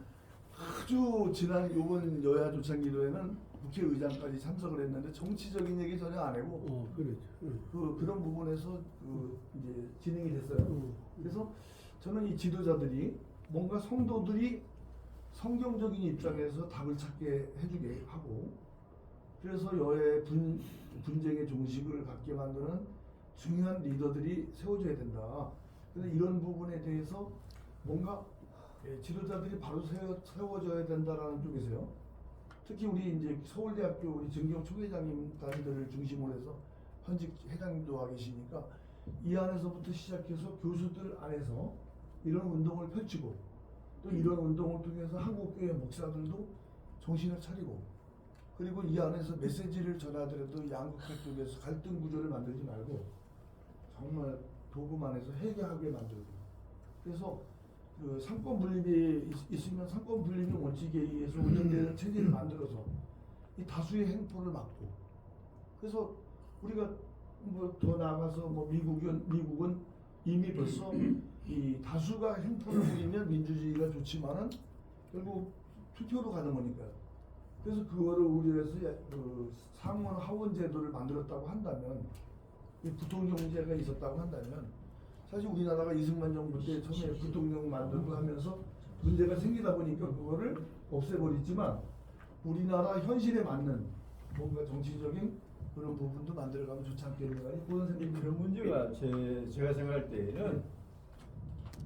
아주 지난 요번 여야 조창기도회는 국회의장까지 참석을 했는데 정치적인 얘기 전혀 안 하고 그런 부분에서 이제 진행이 됐어요. 그래서 저는 이 지도자들이 뭔가 성도들이 성경적인 입장에서 답을 찾게 해주게 하고 그래서 여의 분쟁의 종식을 갖게 만드는 중요한 리더들이 세워져야 된다. 그래서 이런 부분에 대해서 뭔가 지도자들이 바로 세워져야 된다라는 쪽에서요. 특히 우리 이제 서울대학교 우리 정경 초회장님 단들을 중심으로 해서 현직 회장님도 와 계시니까 이 안에서부터 시작해서 교수들 안에서 이런 운동을 펼치고 또 이런 운동을 통해서 한국교회 목사들도 정신을 차리고 그리고 이 안에서 메시지를 전하더라도 양극화 쪽에서 갈등 구조를 만들지 말고 정말 복음 안에서 회개하게 만들고 그래서 그 상권 분립이 있으면 상권 분립의 원칙에 의해서 운영되는 체제를 만들어서 이 다수의 행포를 막고 그래서 우리가 뭐 더 나아가서 뭐 미국은 이미 벌써 이 다수가 행포를 부리면 민주주의가 좋지만은 결국 투표로 가는 거니까요. 그래서 그거를 우리에서 그 상원 하원 제도를 만들었다고 한다면 이 부통령제가 있었다고 한다면 사실 우리나라가 이승만 정부 때 처음에 부통령 만들고 하면서 문제가 생기다 보니까 그거를 없애버리지만 우리나라 현실에 맞는 뭔가 정치적인 그런 부분도 만들어가면 좋지 않겠는가 그런 생각이 그런 문제가 제가 생각할 때에는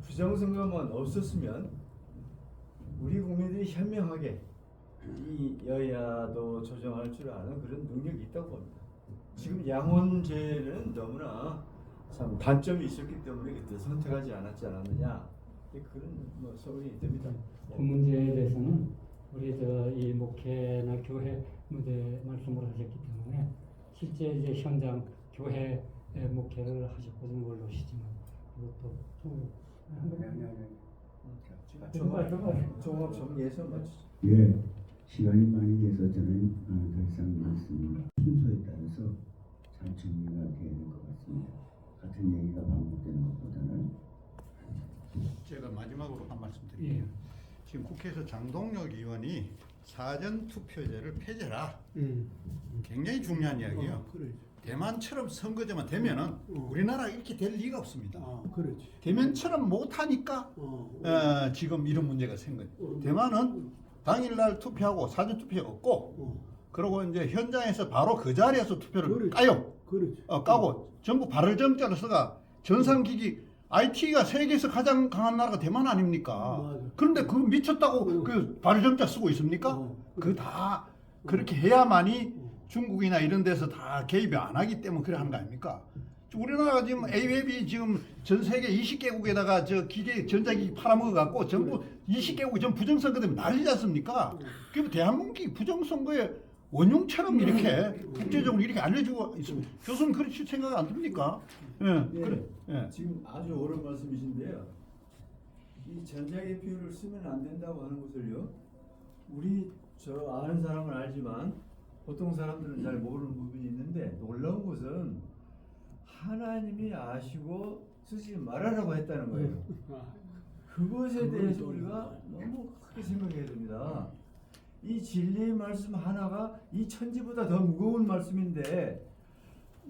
부정선거만 없었으면 우리 국민들이 현명하게 이 여야도 조정할 줄 아는 그런 능력이 있다고 봅니다. 지금 양원제는 너무나 참 단점이 있었기 때문에 그때 선택하지 않았느냐 그런 뭐 소문이 있답니다. 그 문제에 대해서는 우리 이 목회나 교회 무대 말씀을 하셨기 때문에 실제 이제 현장 교회 목회를 하셨거든 모르시지만 그것도 좀 종합 정리해서 마치죠. 예, 시간이 많이 돼서 저는 더 이상 말씀을 순서에 따라서 잘 정리가 되어야 될 것 같습니다. 같은 얘기가 반복되는 것보다는 제가 마지막으로 한 말씀 드릴게요. 지금 국회에서 장동혁 의원이 사전 투표제를 폐지해라. 굉장히 중요한 이야기예요. 그래. 대만처럼 선거제만 되면은 우리나라가 이렇게 될 리가 없습니다. 그렇지. 대만처럼 못하니까 지금 이런 문제가 생긴 거예요. 대만은 당일날 투표하고 사전 투표 없고 그리고 이제 현장에서 바로 그 자리에서 투표를 그렇지. 까요. 그렇지. 까고 전부 발을정자로 써가 전산기기 IT가 세계에서 가장 강한 나라가 대만 아닙니까? 맞아. 그런데 그 미쳤다고 그 발을정자 쓰고 있습니까? 그 다 그렇게 해야만이 중국이나 이런 데서 다 개입이 안 하기 때문에 그래 하는 거 아닙니까? 우리나라가 지금 AWEB이 지금 전 세계 20개국에다가 저 기계 전자기기 팔아먹어 갖고 전부 20개국이 전 부정선거 때문에 난리지 않습니까? 그럼 대한민국이 부정선거에 원흉처럼 이렇게 국제적으로 이렇게 알려주고 있습니다. 교수는 그렇게 생각 안 듭니까? 그래. 지금 아주 옳은 말씀이신데요. 이 전자기표를 쓰면 안 된다고 하는 것을요. 우리 저 아는 사람은 알지만 보통 사람들은 잘 모르는 부분이 있는데 놀라운 것은 하나님이 아시고 쓰지 말아라고 했다는 거예요. 그것에 대해서 우리가 너무 크게 생각해야 됩니다. 이 진리의 말씀 하나가 이 천지보다 더 무거운 말씀인데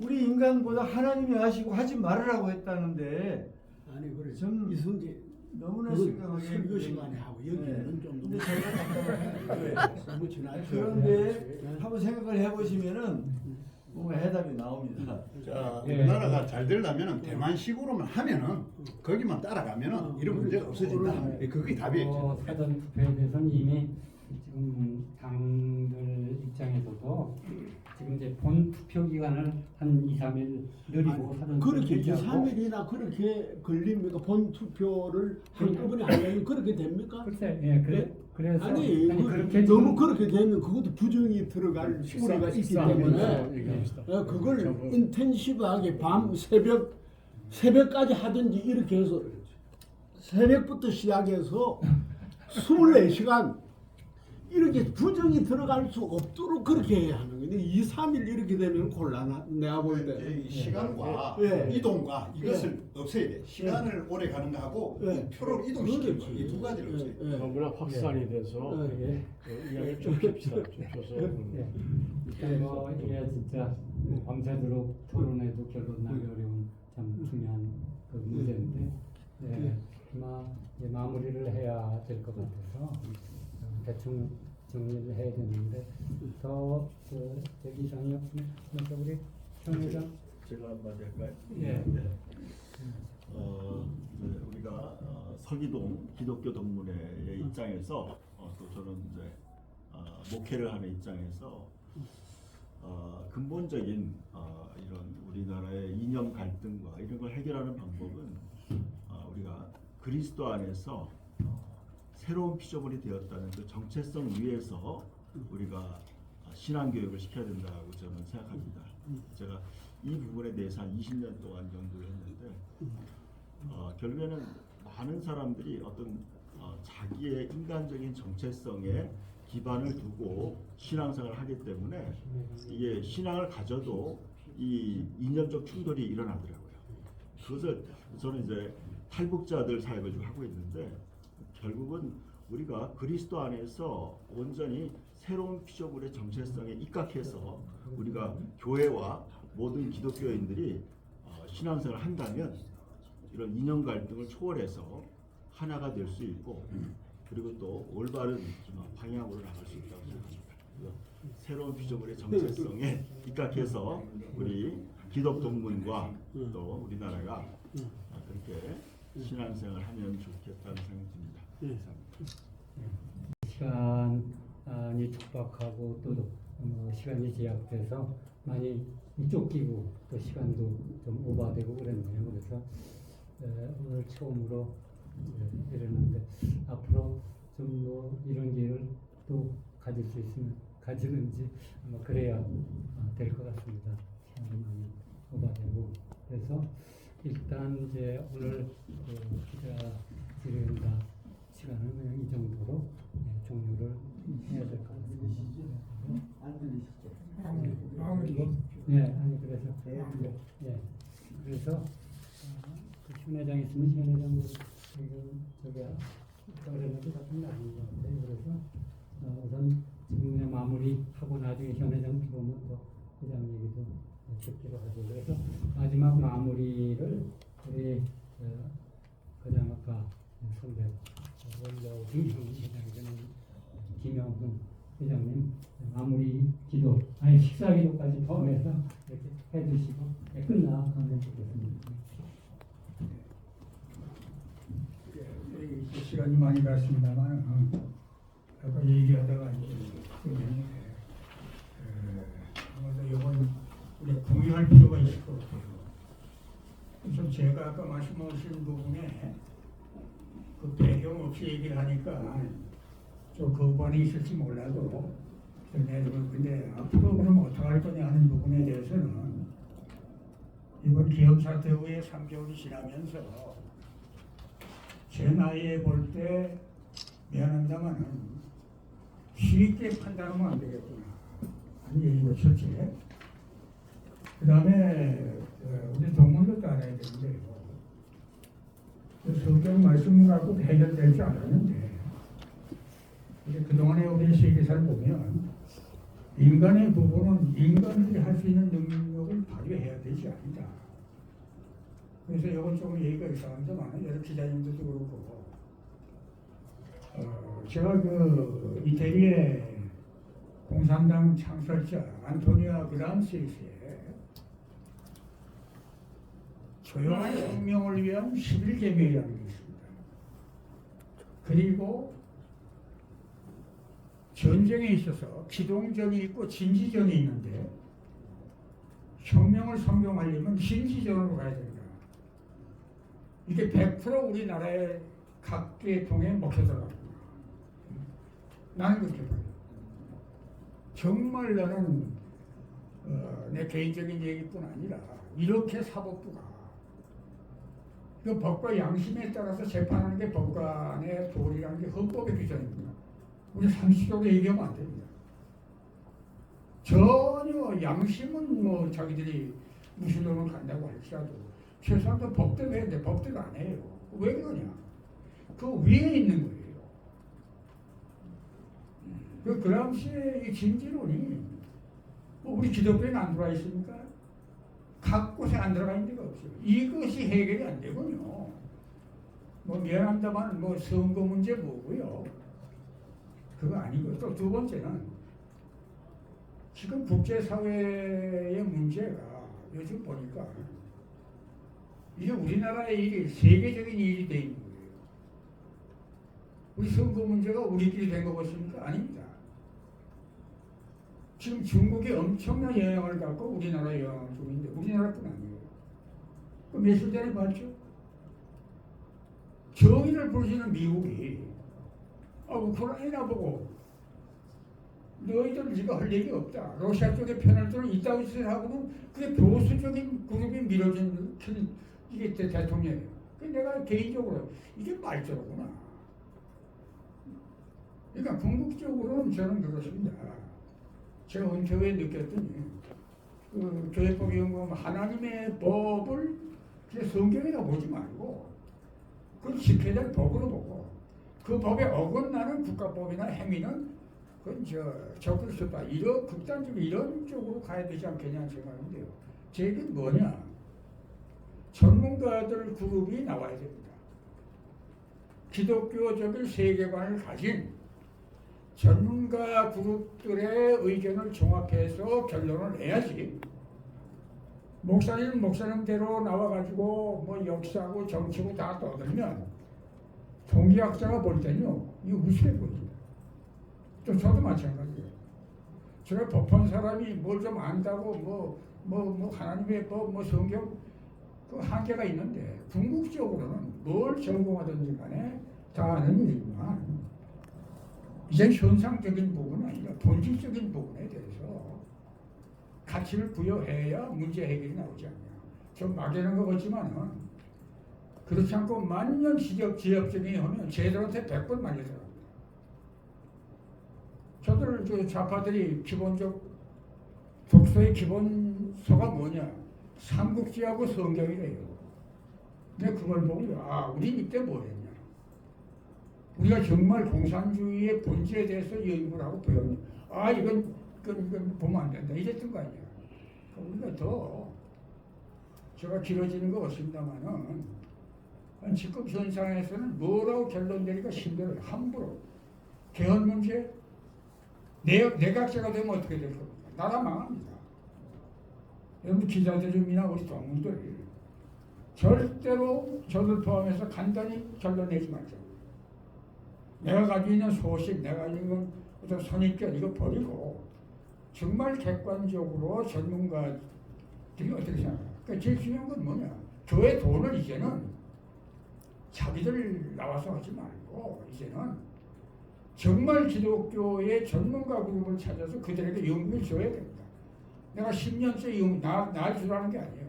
우리 인간보다 하나님이 아시고 하지 말으라고 했다는데 아니 그래. 좀 이성계 너무나 심각하게 설교 시간에 하고 여기는 좀 근데 제가 너무 지나쳐. 그런데 한번 생각을 해보시면은 뭔가 해답이 나옵니다. 자, 우리나라가 잘 되려면 대만식으로만 하면은 거기만 따라가면은 이런 문제가 없어진다. 그게 답이에요. 사전 투표에 대해서는 이미 지금 당들 입장에서도 지금 이제 본 투표 기간을 한 2, 3일 늘리고 사전 그렇게 2, 투표하고 3일이나 그렇게 걸립니까? 본 투표를 한꺼번에 하려면 그렇게 됩니까? 글쎄, 그래서 아니 그렇게 너무 그렇게 되면 그것도 부정이 들어갈 우리가 있기 때문에 그걸 인텐시브하게 밤 새벽까지 하든지 이렇게 해서 새벽부터 시작해서 24시간 이렇게 부정이 들어갈 수 없도록 그렇게 해야 하는 거예요. 2, 3일 이렇게 되면 곤란하. 내가 볼 때. 시간과 예. 이동과 이것을 없애야 돼. 시간을 오래 가는 거 하고 표를 이동시키는 거. 이 두 가지를 없애야 돼. 너무나 확산이 돼서 이야기를 좀 핍시다. 좀 줘서. 이게 진짜 밤새도록 토론해도 결론 나기 어려운 참 중요한 그 문제인데 아마 이제 마무리를 해야 될 것 같아서 대충 정리를 해야 되는데 더 저기 이상이 없으면 우리 현 회장. 제가 한마디 할까요? 예. 우리가 서기동 기독교 동문회의 입장에서 또 저는 이제 목회를 하는 입장에서 근본적인 이런 우리나라의 이념 갈등과 이런 걸 해결하는 방법은 우리가 그리스도 안에서 새로운 피조물이 되었다는 그 정체성 위에서 우리가 신앙 교육을 시켜야 된다고 저는 생각합니다. 제가 이 부분에 대해서 한 20년 동안 연구를 했는데 결국에는 많은 사람들이 어떤 자기의 인간적인 정체성에 기반을 두고 신앙생활을 하기 때문에 이게 신앙을 가져도 이 이념적 충돌이 일어나더라고요. 그것을 저는 이제 탈북자들 사역을 좀 하고 있는데 결국은 우리가 그리스도 안에서 온전히 새로운 피조물의 정체성에 입각해서 우리가 교회와 모든 기독교인들이 신앙생활을 한다면 이런 이념 갈등을 초월해서 하나가 될 수 있고 그리고 또 올바른 방향으로 나갈 수 있다고 생각합니다. 새로운 피조물의 정체성에 입각해서 우리 기독동문과 또 우리나라가 그렇게 신앙생활을 하면 좋겠다는 생각이 듭니다. 시간이 촉박하고 또 시간이 제약돼서 많이 쫓기고 또 시간도 좀 오버되고 그랬네요. 그래서 오늘 처음으로 이랬는데 앞으로 좀 이런 기회를 또 가질 수 있으면 가지는지 아마 그래야 될 것 같습니다. 시간이 많이 오버되고 그래서 일단 이제 오늘 기자 질의응답 시간은 그냥 이 정도로 종료를 해야 될 것 같습니다. 안 들리시죠? 네, 아니 그래서 그래서 현 회장 있으면 현 회장 지금 저기 그랬는데 같은 게 아닌 것 같아요. 그래서 우선 지금 그냥 마무리하고 나중에 현 회장 들어오면 또 회장 얘기도 듣기로 하죠. 그래서 마지막 마무리를 우리 가장 아까 선배 원로승 회장님, 김영훈 회장님 마무리 기도, 아니 식사 기도까지 포함해서 이렇게 해주시고 끝나가면 좋겠습니다. 시간이 많이 갔습니다만 아까 얘기하다가 이건 우리가 공유할 필요가 있을 것 같아요. 그래서 제가 아까 말씀하신 부분에 그 배경 없이 얘기를 하니까 좀 거부반응이 있을지 몰라도 근데 앞으로 그럼 어떻게 할 거냐 하는 부분에 대해서는 이번 기업 사태 후에 3개월이 지나면서 제 나이에 볼 때 미안합니다만은 쉽게 판단하면 안 되겠구나 하는 얘기고 첫째. 그 다음에 우리 동문도 알아야 되는데 성경 말씀을 갖고 해결되지 않았는데 그동안에 우리 세계사를 보면 인간의 부분은 인간들이 할 수 있는 능력을 발휘해야 되지 않는다. 그래서 이건 조금 얘기가 이상합니다만 여러 기자님들도 그렇고 제가 그 이태리의 공산당 창설자 안토니오 그람시의 조용한 혁명을 위한 11계명이라는 게 있습니다. 그리고 전쟁에 있어서 기동전이 있고 진지전이 있는데 혁명을 성공하려면 진지전으로 가야 된다. 이게 100% 우리나라의 각 계통에 먹혀 들어갑니다. 나는 그렇게 봐요. 정말 나는 내 개인적인 얘기뿐 아니라 이렇게 사법부가 그 법과 양심에 따라서 재판하는 게 법관의 도리라는 게 헌법의 규정입니다. 우리 상식적으로 얘기하면 안 됩니다. 전혀 양심은 뭐 자기들이 무신론을 간다고 할지라도 최소한 그 법대로 해야 돼. 법대로 안 해요. 왜 그러냐? 그 위에 있는 거예요. 그 그람시의 이 진지론이 우리 기독교에는 안 들어와 있습니까? 각 곳에 안 들어가 있는 데가 없어요. 이것이 해결이 안 되군요. 뭐 미안합니다만 뭐 선거 문제 뭐고요. 그거 아니고 또 두 번째는 지금 국제사회의 문제가 요즘 보니까 이게 우리나라의 일이 세계적인 일이 돼 있는 거예요. 우리 선거 문제가 우리끼리 된 거 같습니까? 아닙니다. 지금 중국이 엄청난 영향을 갖고 우리나라에 영향을 주고 있는데 우리나라뿐 아니에요. 그 며칠 전에 봤죠? 정의를 부르시는 미국이 우크라이나 보고 너희들 네가 할 얘기 없다. 러시아 쪽에 편을 들어 있다고 하고는 그게 보수적인 그룹이 밀어준 이게 대통령이에요. 내가 개인적으로 이게 말조구나. 그러니까 궁극적으로는 저는 그렇습니다. 제가 은퇴 후에 느꼈더니 그 교회법 연구원 하나님의 법을 그냥 성경이라 보지 말고 그걸 지켜야 될 법으로 보고 그 법에 어긋나는 국가법이나 행위는 그건 적을 수 없다. 이런 극단적으로 이런 쪽으로 가야 되지 않겠냐는 생각인데요. 제 얘기는 뭐냐? 전문가들 그룹이 나와야 됩니다. 기독교적인 세계관을 가진 전문가 그룹들의 의견을 종합해서 결론을 내야지. 목사님 목사님대로 나와가지고 뭐 역사고 정치고 다 떠들면 통계학자가 볼 때는요 이거 우스개 보입니다. 또 저도 마찬가지예요. 제가 법한 사람이 뭘 좀 안다고 뭐 하나님의 법 뭐 성경 그 한계가 있는데 궁극적으로는 뭘 전공하든지 간에 다 아는 일이지만 이제 현상적인 부분은 아니라 본질적인 부분에 대해서 가치를 부여해야 문제 해결이 나오지 않냐. 좀 막연한 것 같지만은 그렇지 않고 만년 지역적인 하면 쟤들한테 100번 말려들어갑니다. 저들 그 좌파들이 기본적 독서의 기본서가 뭐냐? 삼국지하고 성경이래요. 근데 그걸 보고요. 우리 이때 뭐 했냐? 우리가 정말 공산주의의 본질에 대해서 연구를 하고 배웠냐? 이건 보면 안 된다. 이랬던 거 아니야. 우리가 더 제가 길어지는 거 없습니다만은 지금 현상에서는 뭐라고 결론 내리기가 힘들어요. 함부로 개헌 문제 내각제가 되면 어떻게 될 겁니까? 나라 망합니다. 여러분 기자들이나 우리 동문들 절대로 저를 포함해서 간단히 결론 내지 말자. 내가 가지고 있는 소식, 내가 가지고 있는 어떤 선입견 이거 버리고 정말 객관적으로 전문가들이 어떻게 생각해요? 그러니까 제일 중요한 건 뭐냐? 교회 돈을 이제는 자기들 나와서 하지 말고 이제는 정말 기독교의 전문가 그룹을 찾아서 그들에게 연구를 줘야 됩니다. 내가 10년째 날 주라는 게 아니에요.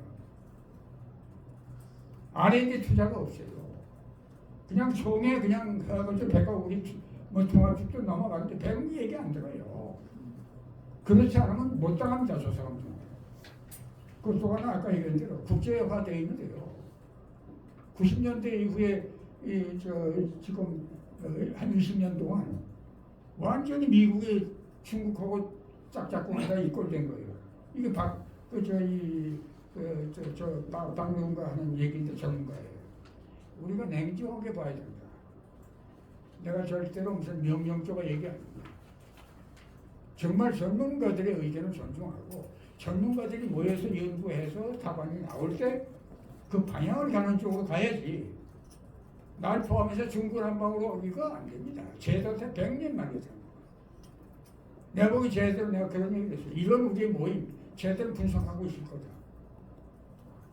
R&D 투자가 없어요. 그냥 총에 그냥 그것도 배가 우리 뭐 통합집도 넘어가는데 배운 얘기 안 들어요. 그렇지 않으면 못 당합니다. 저 사람들. 그것도 하나 아까 얘기한 대로 국제화되어 있는데요. 90년대 이후에 지금 한 20년 동안 완전히 미국이 중국하고 짝짝꿍하다 이꼴된 거예요. 이게 박명가 하는 얘기인데 전문가예요. 우리가 냉정하게 봐야 된다. 내가 절대로 무슨 명령조가 얘기 아닙니다. 정말 전문가들의 의견을 존중하고 전문가들이 모여서 연구해서 답안이 나올 때 그 방향을 가는 쪽으로 가야지. 날 포함해서 중국 한 방으로 이거 안 됩니다. 쟤들한테 100년 말려서. 내가 보기 쟤들 내가 그런 얘기를 했어요. 이런 우리의 모임 쟤들 분석하고 있을 거다.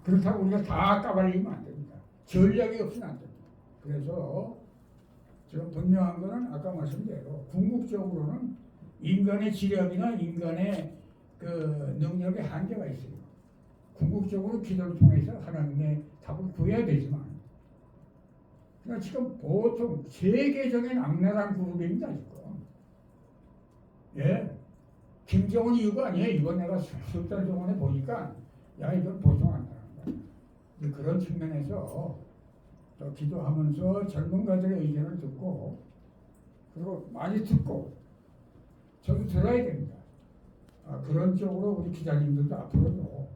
그렇다고 우리가 다 까발리면 안 됩니다. 전략이 없으면 안 됩니다. 그래서 지금 분명한 거는 아까 말씀대로 궁극적으로는 인간의 지력이나 인간의 그 능력의 한계가 있어요. 궁극적으로 기도를 통해서 하나님의 답을 구해야 되지만 그러니까 지금 보통 세계적인 악랄한 그룹입니다. 지금. 예. 김정은 이유가 아니에요. 이번 내가 석 달 동안에 보니까 이건 보통 안 나간다. 그런 측면에서 또 기도하면서 전문가들의 의견을 듣고 그리고 많이 듣고 저도 들어야 됩니다. 그런 쪽으로 우리 기자님들도 앞으로도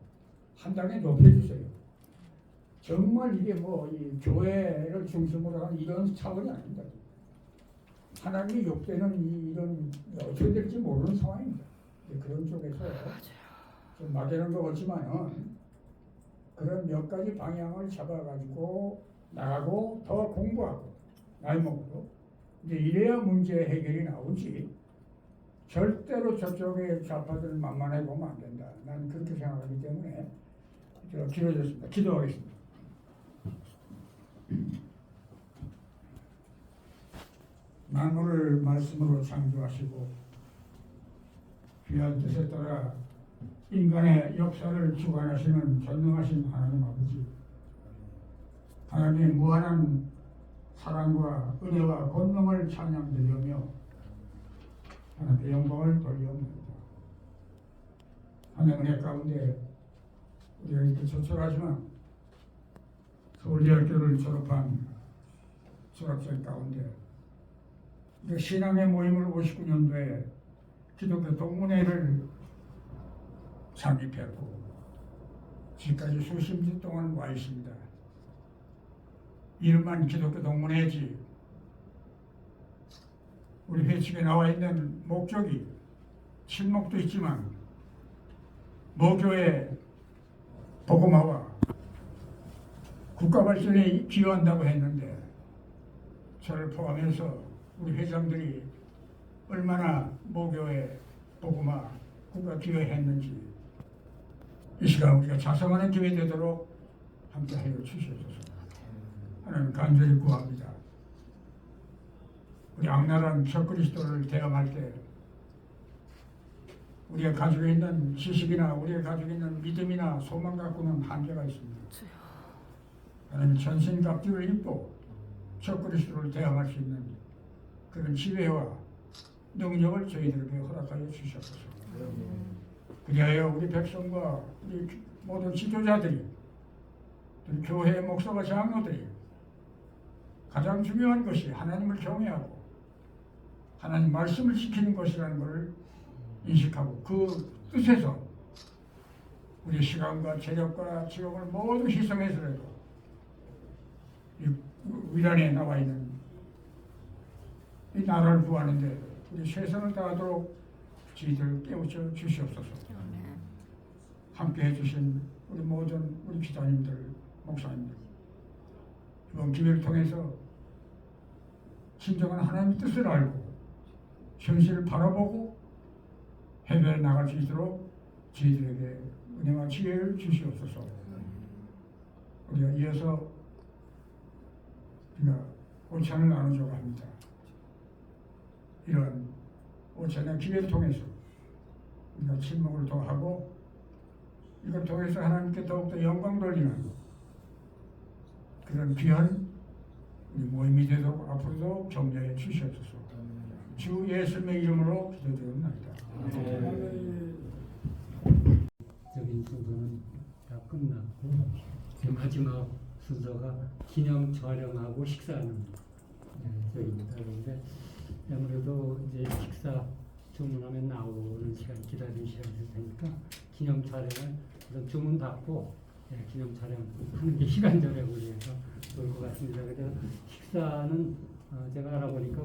한 단계 높여주세요. 정말 이게 뭐 이 교회를 중심으로 하는 이런 차원이 아닙니다. 하나님이 욕되는 이런 어떻게 될지 모르는 상황입니다. 그런 쪽에서 좀 막연한 것 같지만은 그런 몇 가지 방향을 잡아가지고 나가고 더 공부하고 나이 먹고 이제 이래야 문제 해결이 나오지. 절대로 저쪽에 좌파들을 만만해 보면 안 된다. 나는 그렇게 생각하기 때문에 길어졌습니다. 기도하겠습니다. 만물을 말씀으로 창조하시고 귀한 뜻에 따라 인간의 역사를 주관하시는 전능하신 하나님 아버지, 하나님의 무한한 사랑과 은혜와 권능을 찬양드리며 하나님께 영광을 돌려옵니다. 하나님의 은혜 가운데 우리가 이렇게 조촐하지만 서울대학교를 졸업한 졸업생 가운데 신앙의 모임을 59년도에 기독교 동문회를 창립했고 지금까지 수십 년 동안 와 있습니다. 이름만 기독교 동문회지 우리 회칙에 나와 있는 목적이 친목도 있지만 모교의 복음화와 국가 발전에 기여한다고 했는데 저를 포함해서 우리 회장들이 얼마나 모교의 복음화 국가 기여했는지 이 시간 우리가 자성하는 기회 되도록 함께 하여 주시옵소서. 하나님 간절히 구합니다. 우리 악랄한 적그리스도를 대항할 때 우리가 가지고 있는 지식이나 우리가 가지고 있는 믿음이나 소망 갖고는 한계가 있습니다. 하나님 전신갑주를 입고 적그리스도를 대항할 수 있는 그런 지혜와 능력을 저희들에게 허락하여 주시옵소서. 그리하여 우리 백성과 우리 모든 지도자들이 우리 교회 목사와 장로들이 가장 중요한 것이 하나님을 경외하고 하나님 말씀을 지키는 것이라는 것을 인식하고 그 뜻에서 우리 시간과 체력과 지역을 모두 희생해서라도 이 위란에 나와 있는 이 나라를 구하는데 우리 최선을 다하도록 저희들을 깨우쳐 주시옵소서. 함께 해주신 우리 모든 우리 기자님들, 목사님들 이번 기회를 통해서 진정한 하나님의 뜻을 알고 현실을 바라보고 해결해 나갈 수 있도록 저희들에게 은혜와 지혜를 주시옵소서. 우리가 이어서 우리가 오찬을 나누자고 합니다. 이런 오찬의 기회를 통해서 우리가 침묵을 더하고 이걸 통해서 하나님께 더욱더 영광 돌리는 그런 귀한 우리 모임이 되도록 앞으로도 격려해 주시옵소서. 주 예수님의 이름으로 기도드립니다. 적인 순서는 다 끝났고 이제 마지막 순서가 기념 촬영하고 식사하는 저입니다. 그런데 아무래도 이제 식사 주문하면 나오는 시간 기다리는 시간이 있을 테니까 기념 촬영을 우선 주문 받고 기념 촬영하는 게 시간 절약을 위해서 좋을 것 같습니다. 그래서 식사는 제가 알아보니까